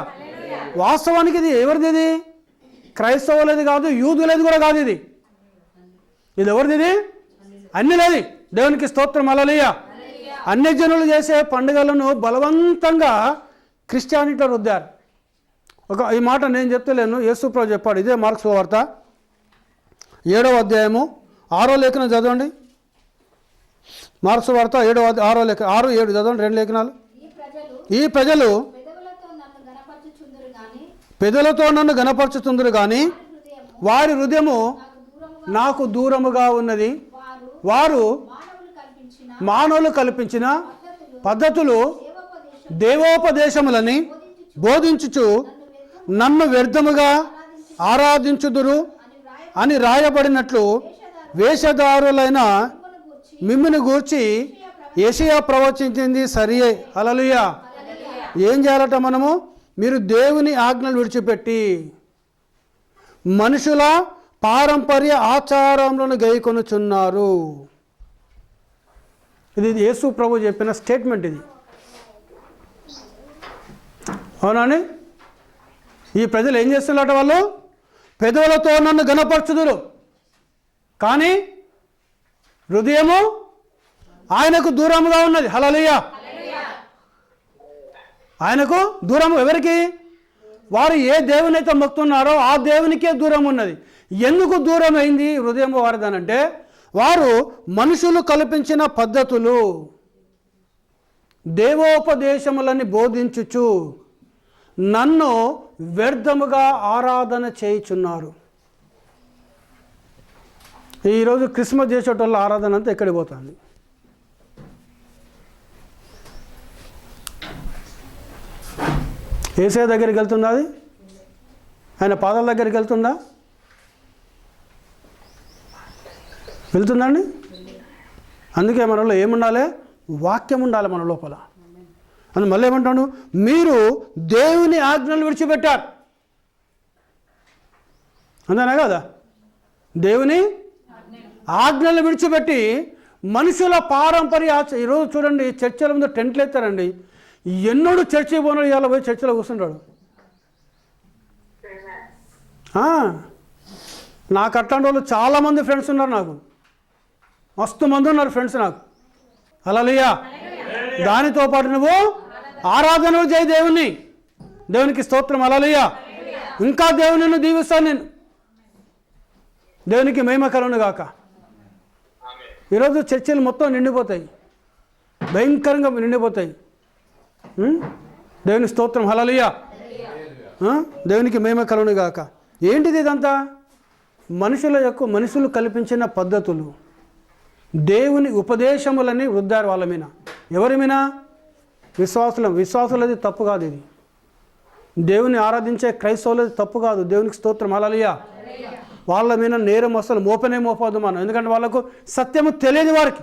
వాస్తవానికి ఇది ఎవరిది? ఇది క్రైస్తవులది కాదు, యూదులది కూడా కాదు. ఇది ఎవరిది? ఇది అన్యులది. దేవునికి స్తోత్రం. హల్లెలూయా. అన్య జనులు చేసే పండుగలను బలవంతంగా క్రిస్టియానిటీలో రుద్దారు. ఈ మాట నేను చెప్తలేను, యేసు ప్రభు చెప్పాడు. ఇదే మార్క్స్ వార్త 7వ అధ్యాయము 6వ లేఖనం చదవండి. మార్క్స్ వార్త 6వ లేఖనం 6-7 చదవండి, 2 లేఖనాలు. ఈ ప్రజలు పెదవులతో నన్ను గణపరచుతుందరు కానీ వారి హృదయము నాకు దూరముగా ఉన్నది. వారు మానవులు కల్పించిన పద్ధతులు దేవోపదేశములని బోధించుచు నన్ను వ్యర్థముగా ఆరాధించుదురు అని రాయబడినట్లు వేషధారులైన మిమ్ముని గూర్చి యెషయా ప్రవచించింది సరియే. హల్లెలూయా. ఏం చేయాలట మనము? మీరు దేవుని ఆజ్ఞలు విడిచిపెట్టి మనుషుల పారంపర్య ఆచారములను గైకొనుచున్నారు. ఇది యేసు ప్రభు చెప్పిన స్టేట్మెంట్ ఇది. అవునండి. ఈ ప్రజలు ఏం చేస్తున్నట్టు? వాళ్ళు పెదవులతో నన్ను గణపరచుదురు కానీ హృదయము ఆయనకు దూరముగా ఉన్నది. హల్లెలూయా. ఆయనకు దూరం. ఎవరికి? వారు ఏ దేవుని అయితే మొక్కుతున్నారో ఆ దేవునికే దూరం ఉన్నది. ఎందుకు దూరం అయింది హృదయం వారిదనంటే వారు మనుషులు కల్పించిన పద్ధతులు, దేవోపదేశములని బోధించుచు నన్ను వ్యర్థముగా ఆరాధన చేయుచున్నారు. ఈరోజు క్రిస్మస్ చేసేటోళ్ళ ఆరాధన అంతా ఎక్కడికి పోతుంది? యేసయ్య దగ్గరికి వెళ్తుందా? అది ఆయన పాదాల దగ్గరికి వెళ్తుందా? వెళ్తుందండి. అందుకే మనలో ఏముండాలి? వాక్యం ఉండాలి మన లోపల. అని మళ్ళీ ఏమంటాడు? మీరు దేవుని ఆజ్ఞలు విడిచిపెట్టారు. అంతేనా కదా? దేవుని ఆజ్ఞలు విడిచిపెట్టి మనుషుల పారంపర్య ఈరోజు చూడండి, చర్చల ముందు టెంట్లు ఎత్తారండి. ఎన్నడూ చర్చి పోనాడు, ఇవాళ పోయి చర్చిలో కూర్చుంటాడు. నాకు అట్లాంటి వాళ్ళు చాలామంది ఫ్రెండ్స్ ఉన్నారు. నాకు మస్తు మంది ఉన్నారు ఫ్రెండ్స్ నాకు. హల్లెలూయా. దానితో పాటు నువ్వు ఆరాధన చేయి దేవుని. దేవునికి స్తోత్రం. హల్లెలూయా. ఇంకా దేవుని నిన్ను దీవిస్తాను నేను. దేవునికి మహిమ కలుగును గాక. ఈరోజు చర్చిలు మొత్తం నిండిపోతాయి, భయంకరంగా నిండిపోతాయి. దేవునికి స్తోత్రం. హల్లెలూయా. దేవునికి మహిమ కలుగును గాక. ఏంటిది ఇదంతా? మనుషులు కల్పించిన పద్ధతులు, దేవుని ఉపదేశములని వృద్ధారు వాళ్ళ మీద. ఎవరి మీద? విశ్వాసులది తప్పు కాదు. ఇది దేవుని ఆరాధించే క్రైస్తవులది తప్పు కాదు. దేవునికి స్తోత్రం. హల్లెలూయా. వాళ్ళ మీద నేరం అసలు మోపదు మనం. ఎందుకంటే వాళ్ళకు సత్యము తెలియదు, వారికి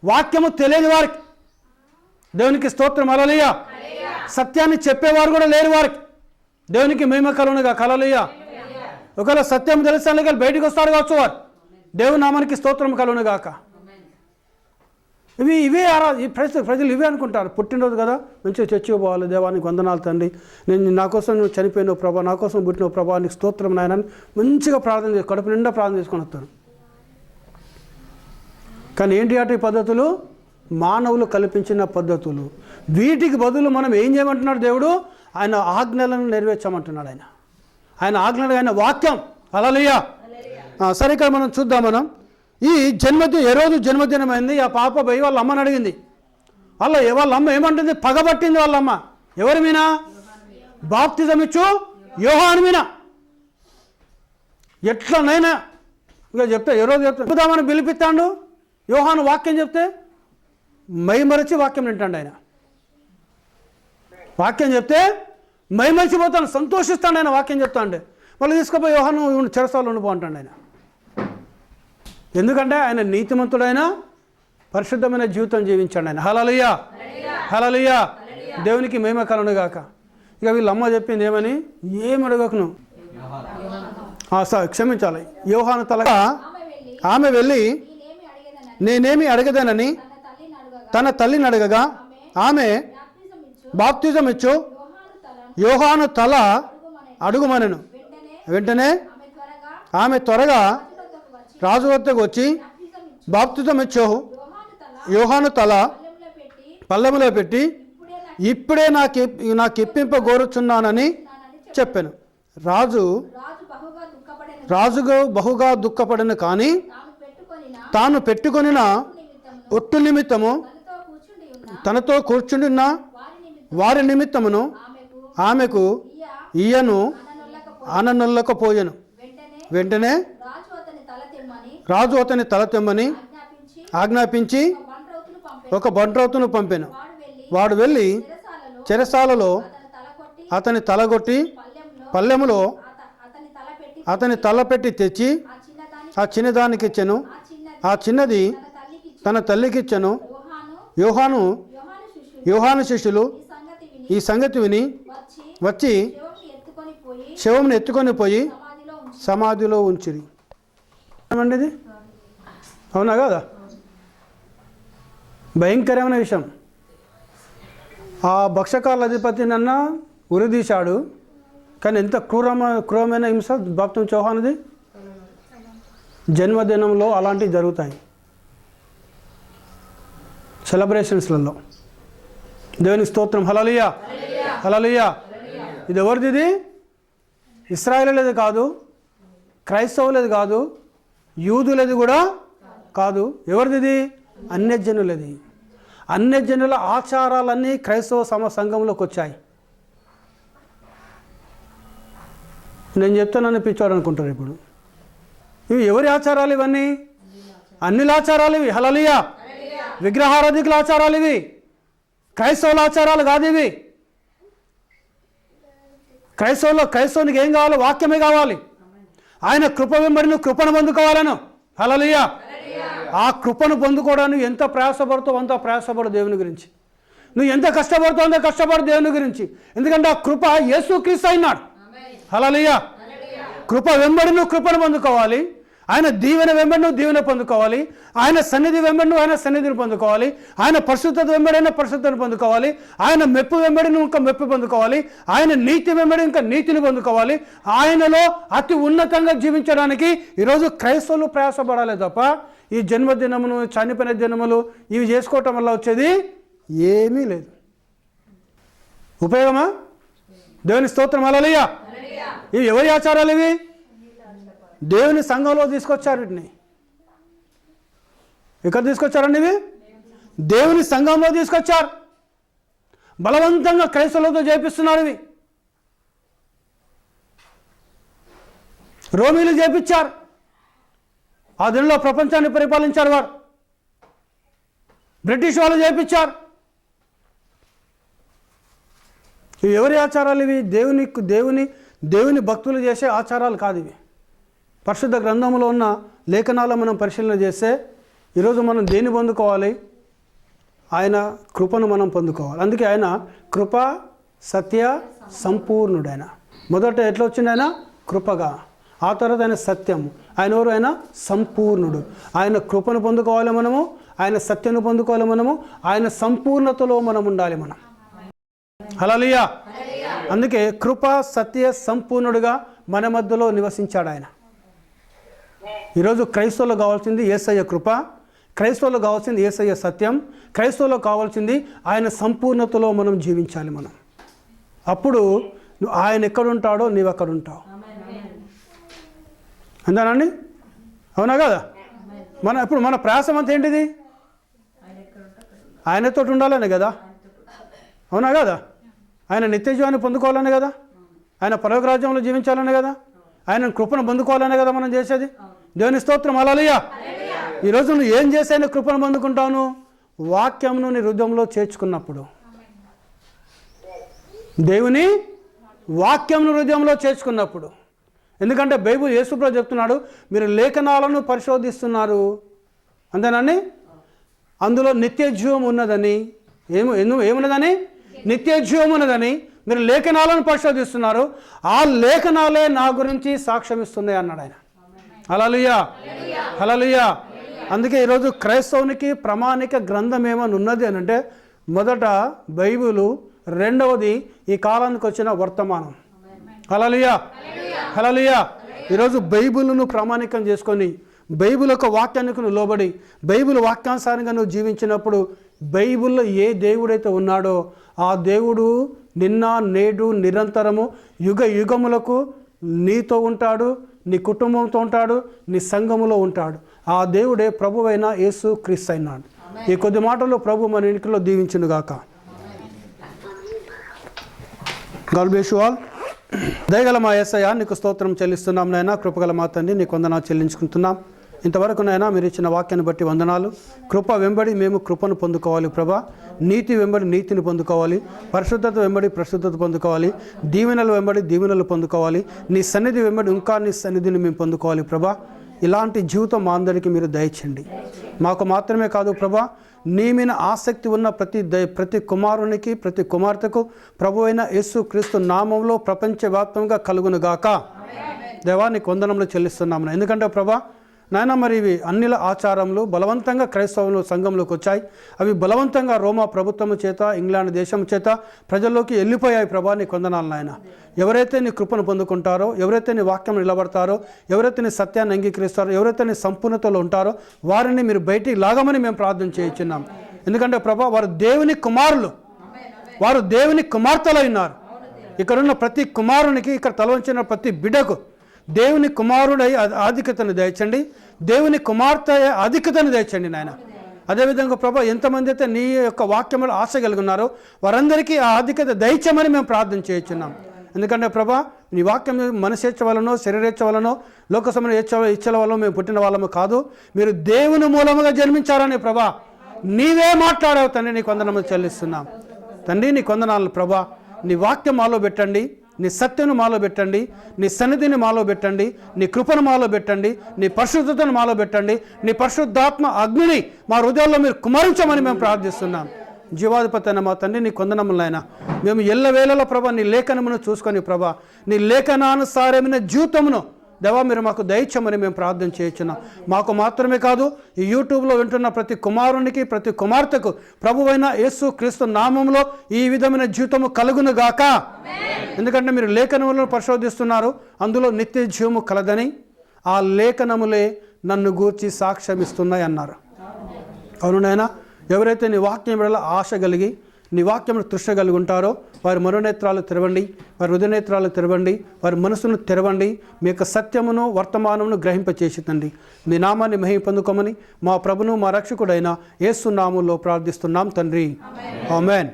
వాక్యము తెలియదు వారికి. దేవునికి స్తోత్రం. హల్లెలూయా. సత్యాన్ని చెప్పేవారు కూడా లేరు వారికి. దేవునికి మహిమ కలుగునుగా. హల్లెలూయా. ఒకవేళ సత్యం తెలుస్తాను కానీ బయటకు వస్తారు కావచ్చు వారు. దేవుని నామానికి స్తోత్రం కలుగునుగాక. ఇవే ప్రజలు ఇవే అనుకుంటారు. పుట్టినరోజు కదా, మంచిగా చర్చికి పోవాలి, దేవానికి వందనాలు తండ్రి, నేను నా కోసం నువ్వు చనిపోయినావు ప్రభా, నా కోసం పుట్టినావు ప్రభా, నీకు స్తోత్రం నాయన, మంచిగా ప్రార్థన చేసి కడుపు నిండా ప్రార్థన చేసుకొని వస్తారు. కానీ ఏంటి అటు పద్ధతులు? మానవులు కల్పించిన పద్ధతులు. వీటికి బదులు మనం ఏం చేయమంటున్నాడు దేవుడు? ఆయన ఆజ్ఞలను నెరవేర్చమంటున్నాడు. ఆయన ఆజ్ఞలు, ఆయన వాక్యం. హల్లెలూయా. సరే, ఇక్కడ మనం చూద్దాం. మనం ఈ ఏ రోజు జన్మదినం అయింది. ఆ పాప పోయి వాళ్ళ అమ్మని అడిగింది. వాళ్ళ అమ్మ ఏమంటుంది? పగబట్టింది వాళ్ళ అమ్మ. ఎవరి మీనా? బాప్తిజం ఇచ్చు యోహాను మీనా. ఎట్లనైనా ఇక చెప్తే ఏ రోజు చెప్తామని పిలిపిస్తాడు. యోహాను వాక్యం చెప్తే మైమరచి వాక్యం వింటాడు. ఆయన వాక్యం చెప్తే మైమరిచిపోతాడు, సంతోషిస్తాడు. ఆయన వాక్యం చెప్తా అంటే మళ్ళీ తీసుకుపోయి యోహాను చెరసాలలో ఉండిపో అంటాడు ఆయన. ఎందుకంటే ఆయన నీతిమంతుడైన పరిశుద్ధమైన జీవితం జీవించాడు ఆయన. హల్లెలూయా. హల్లెలూయా. దేవునికి మహిమ కలుగును గాక. ఇక వీళ్ళ అమ్మ చెప్పింది ఏమని? ఏం అడగకు నువ్వు, క్షమించాలి. యోహాను తలగా ఆమె వెళ్ళి నేనేమి అడగదనని తన తల్లిని అడగగా ఆమె బాప్తిజం ఇచ్చు యోహాను తల అడుగుమనెను. వెంటనే ఆమె త్వరగా రాజు వద్దకు వచ్చి బాప్తిజం ఇచ్చు యోహాను తల పల్లెములో పెట్టి ఇప్పుడే నాకు ఇప్పింప గోరుచున్నానని చెప్పాను. రాజుగా బహుగా దుఃఖపడను, కానీ తాను పెట్టుకొనిన ఒట్టు నిమిత్తము తనతో కూర్చుండిన వారి నిమిత్తమును ఆమెకు ఈయను ఆననొల్లకపోయెను. వెంటనే రాజు అతని తల తెమ్మని ఆజ్ఞాపించి ఒక బంట్రౌతును పంపెను. వాడు వెళ్ళి చెరసాలలో అతని తలగొట్టి పల్లెములో అతని తల పెట్టి తెచ్చి ఆ చిన్నదానికి ఇచ్చెను. ఆ చిన్నది తన తల్లికిచ్చెను. యోహాను శిష్యులు ఈ సంగతి విని వచ్చి శవంని ఎత్తుకొని పోయి సమాధిలో ఉంచిరి. ఏమండి? అవునా కదా? భయంకరమైన విషయం. ఆ భక్షకాల అధిపతినన్నా ఉరిదీశాడు. కానీ ఎంత క్రూరమైన హింస బాప్తిజం యోహానుది. జన్మదినంలో అలాంటివి జరుగుతాయి, సెలబ్రేషన్స్లలో. దేవునికి స్తోత్రం. హల్లెలూయా. హల్లెలూయా. ఇది ఎవరిది? ఇది ఇశ్రాయేలులది కాదు, క్రైస్తవులది కాదు, యూదులది కూడా కాదు. ఎవరిది? అన్యజనులది. అన్యజనుల ఆచారాలన్నీ క్రైస్తవ సంఘంలోకి వచ్చాయి. నేను చెప్తానని పిచ్చోడు అనుకుంటారు. ఇప్పుడు ఇవి ఎవరి ఆచారాలు? ఇవన్నీ అన్నిల ఆచారాలు ఇవి. హల్లెలూయా. విగ్రహారాధికుల ఆచారాలు ఇవి, క్రైస్తవుల ఆచారాలు కాదు ఇవి. క్రైస్తవునికి ఏం కావాలి? వాక్యమే కావాలి. ఆయన కృప వెంబడి నువ్వు కృపను పొందుకోవాలను. హల్లెలూయా. ఆ కృపను పొందుకోవడానికి ఎంత ప్రయాసపడుతావు అంత ప్రయాసపడు దేవుని గురించి. నువ్వు ఎంత కష్టపడుతావు అంత కష్టపడు దేవుని గురించి. ఎందుకంటే ఆ కృప యేసుక్రీస్తు అయినాడు. హల్లెలూయా. కృప వెంబడి నువ్వు కృపను పొందుకోవాలి. ఆయన దీవెన వెంబడి నువ్వు దీవెన పొందుకోవాలి. ఆయన సన్నిధి వెంబడి నువ్వు ఆయన సన్నిధిని పొందుకోవాలి. ఆయన పరిశుద్ధత వెంబడి అయినా పరిశుద్ధతను పొందుకోవాలి. ఆయన మెప్పు వెంబడి నువ్వు ఇంకా మెప్పు పొందుకోవాలి. ఆయన నీతి వెంబడి ఇంకా నీతిని పొందుకోవాలి. ఆయనలో అతి ఉన్నతంగా జీవించడానికి ఈరోజు క్రైస్తవులు ప్రయాసపడాలి తప్ప ఈ జన్మదినమును, చనిపోయిన దినములు ఇవి చేసుకోవటం వల్ల వచ్చేది ఏమీ లేదు. ఉపయోగమా? దేవుని స్తోత్రం. హల్లెలూయా. ఇవి ఎవరి ఆచారాలు? ఇవి దేవుని సంఘంలో తీసుకొచ్చారు. వీటిని ఎక్కడ తీసుకొచ్చారండి? ఇవి దేవుని సంఘంలో తీసుకొచ్చారు. బలవంతంగా క్రైస్తవులతో చేపిస్తున్నారు. ఇవి రోమీలు చేపించారు. ఆ దినంలో ప్రపంచాన్ని పరిపాలించారు వారు. బ్రిటిష్ వాళ్ళు చేపించారు. ఇవి ఎవరి ఆచారాలు? ఇవి దేవుని భక్తులు చేసే ఆచారాలు కాదు. ఇవి పరిశుద్ధ గ్రంథంలో ఉన్న లేఖనాలు మనం పరిశీలన చేస్తే ఈరోజు మనం దేన్ని పొందుకోవాలి? ఆయన కృపను మనం పొందుకోవాలి. అందుకే ఆయన కృప సత్య సంపూర్ణుడైన. మొదట ఎట్లా వచ్చింది? ఆయన కృపగా. ఆ తర్వాత ఆయన సత్యము. ఆయన ఎవరు? ఆయన సంపూర్ణుడు. ఆయన కృపను పొందుకోవాలి మనము, ఆయన సత్యను పొందుకోవాలి మనము, ఆయన సంపూర్ణతలో మనం ఉండాలి మనం. హల్లెలూయా. అందుకే కృప సత్య సంపూర్ణుడుగా మన మధ్యలో నివసించాడు ఆయన. ఈరోజు క్రైస్తవులకు కావాల్సింది యేసయ్య కృప, క్రైస్తవులకు కావాల్సింది యేసయ్య సత్యం, క్రైస్తవులకు కావాల్సింది ఆయన సంపూర్ణతలో మనం జీవించాలి మనం. అప్పుడు ఆయన ఎక్కడుంటాడో నీవు అక్కడ ఉంటావు. అంతేనండి? అవునా కదా? ఇప్పుడు మన ప్రయాసం అంతా ఏంటిది? ఆయనతో ఉండాలనే కదా? అవునా కదా? ఆయన నిత్య జీవాన్ని పొందుకోవాలనే కదా? ఆయన పరలోక రాజ్యంలో జీవించాలనే కదా? ఆయన కృపను పొందుకోవాలనే కదా మనం చేసేది. దేవుని స్తోత్రం. హల్లెలూయా. ఈరోజు నువ్వు ఏం చేసి ఆయన కృపను పొందుకుంటాను? వాక్యంను నీ హృదయంలో చేర్చుకున్నప్పుడు, దేవుని వాక్యంను హృదయంలో చేర్చుకున్నప్పుడు. ఎందుకంటే బైబిల్ యేసుప్రభు చెప్తున్నాడు, మీరు లేఖనాలను పరిశోధిస్తున్నారు అంతేనండి, అందులో నిత్య జీవం ఉన్నదని. ఏమున్నదని? నిత్య జీవం ఉన్నదని మీరు లేఖనాలను పరిశోధిస్తున్నారు. ఆ లేఖనాలే నా గురించి సాక్ష్యం ఇస్తున్నాయి అన్నాడు ఆయన. హల్లెలూయా. హల్లెలూయా. అందుకే ఈరోజు క్రైస్తవునికి ప్రామాణిక గ్రంథం ఏమని ఉన్నది అని అంటే, మొదట బైబిలు, రెండవది ఈ కాలానికి వచ్చిన వర్తమానం. హల్లెలూయా. హల్లెలూయా. ఈరోజు బైబిల్ను ప్రామాణికం చేసుకొని బైబిల్ యొక్క వాక్యానికి నువ్వు లోబడి బైబిల్ వాక్యానుసారంగా నువ్వు జీవించినప్పుడు బైబిల్లో ఏ దేవుడైతే ఉన్నాడో ఆ దేవుడు నిన్న నేడు నిరంతరము యుగ యుగములకు నీతో ఉంటాడు, నీ కుటుంబంతో ఉంటాడు, నీ సంఘములో ఉంటాడు. ఆ దేవుడే ప్రభువైన యేసు క్రీస్తు అయినాడు. ఈ కొద్ది మాటలు ప్రభు మన ఇంటిలో దీవించును గాక. God bless you all. దయగల మా యేసయ్య నీకు స్తోత్రం చెల్లిస్తున్నాం నాయన. కృపగల మా తండ్రి నీకు వందనాలు చెల్లించుకుంటున్నాం. ఇంతవరకు నాయన మీరు ఇచ్చిన వాక్యాన్ని బట్టి వందనాలు. కృప వెంబడి మేము కృపను పొందుకోవాలి ప్రభా. నీతి వెంబడి నీతిని పొందుకోవాలి, పరిశుద్ధత వెంబడి పరిశుద్ధత పొందుకోవాలి, దీవెనలు వెంబడి దీవెనలు పొందుకోవాలి, నీ సన్నిధి వెంబడి ఇంకా నీ సన్నిధిని మేము పొందుకోవాలి ప్రభా. ఇలాంటి జీవితం మా అందరికీ మీరు దయచేయండి. మాకు మాత్రమే కాదు ప్రభా, నీ మీద ఆసక్తి ఉన్న ప్రతి కుమారునికి ప్రతి కుమార్తెకు ప్రభువైన యేసు క్రీస్తు నామంలో ప్రపంచవ్యాప్తంగా కలుగునుగాక. దేవా నీకు వందనములు చెల్లిస్తున్నాము. ఎందుకంటే ప్రభా నాయన మరి ఇవి అన్నిల ఆచారములు బలవంతంగా క్రైస్తవులు సంఘంలోకి వచ్చాయి. అవి బలవంతంగా రోమా ప్రభుత్వము చేత, ఇంగ్లాండ్ దేశం చేత ప్రజల్లోకి వెళ్ళిపోయాయి ప్రభా. నీ కొందనాలు నాయన. ఎవరైతే నీ కృపను పొందుకుంటారో, ఎవరైతే నీ వాక్యం నిలబడతారో, ఎవరైతే నీ సత్యాన్ని అంగీకరిస్తారో, ఎవరైతే నీ సంపూర్ణతలో ఉంటారో వారిని మీరు బయటికి లాగమని మేము ప్రార్థన చేయించున్నాం. ఎందుకంటే ప్రభా వారు దేవుని కుమారులు, వారు దేవుని కుమార్తెలు ఉన్నారు. ఇక్కడున్న ప్రతి కుమారునికి, ఇక్కడ తలవంచిన ప్రతి బిడ్డకు దేవుని కుమారుడై ఆధిక్యతను దయచండి, దేవుని కుమార్తె ఆధిక్యతను దయచండి నాయన. అదేవిధంగా ప్రభా ఎంతమంది అయితే నీ యొక్క వాక్యంలో ఆశ కలిగి ఉన్నారో వారందరికీ ఆ ఆధిక్యత దయచేయమని మేము ప్రార్థన చేయించున్నాం. ఎందుకంటే ప్రభా నీ వాక్యం మనసేచ్ఛ వలనో శరీరేచ్ఛ వలనో లోక సమయ ఇచ్చల వల్ల మేము పుట్టిన వాళ్ళము కాదు, మీరు దేవుని మూలముగా జన్మించారని ప్రభా నీవే మాట్లాడావు తండ్రి. నీకు వందనములు చెల్లిస్తున్నాం తండ్రి. నీకు వందనాలు ప్రభా. నీ వాక్యం మాలో పెట్టండి, నీ సత్యను మాలో పెట్టండి, నీ సన్నిధిని మాలో పెట్టండి, నీ కృపను మాలో పెట్టండి, నీ పరిశుద్ధతను మాలో పెట్టండి, నీ పరిశుద్ధాత్మ అగ్నిని మా హృదయాల్లో మీరు కుమరించమని మేము ప్రార్థిస్తున్నాం. జీవాధిపతి అయిన మా తండ్రి నీ కొందనములైనా మేము ఎల్లవేళలో ప్రభా నీ లేఖనమును చూసుకొని ప్రభా నీ లేఖనానుసారమైన జీవితమును దేవా మీరు మాకు దయచేయమని మేము ప్రార్థన చేయించున్నాం. మాకు మాత్రమే కాదు, ఈ యూట్యూబ్లో వింటున్న ప్రతి కుమారునికి ప్రతి కుమార్తెకు ప్రభువైన యేసు క్రీస్తు నామములో ఈ విధమైన జీవితము కలుగును గాక. ఎందుకంటే మీరు లేఖనములను పరిశోధిస్తున్నారు, అందులో నిత్య జీవము కలదని ఆ లేఖనములే నన్ను గూర్చి సాక్ష్యం ఇస్తున్నాయి అన్నారు. అవును నాయనా, ఎవరైతే నీ వాక్యం వల్ల ఆశ కలిగి నీ వాక్యం తృష్ణ కలిగి ఉంటారో వారి మనోనేత్రాలు తెరవండి, వారి హృదయనేత్రాలు తెరవండి, వారి మనసును తెరవండి. మీ యొక్క సత్యమును వర్తమానమును గ్రహింపచేసితండి. నీ నామాన్ని మహిమ పొందుకోమని మా ప్రభును మా రక్షకుడైన యేసు నామములో ప్రార్థిస్తున్నాం తండ్రి. ఆమేన్.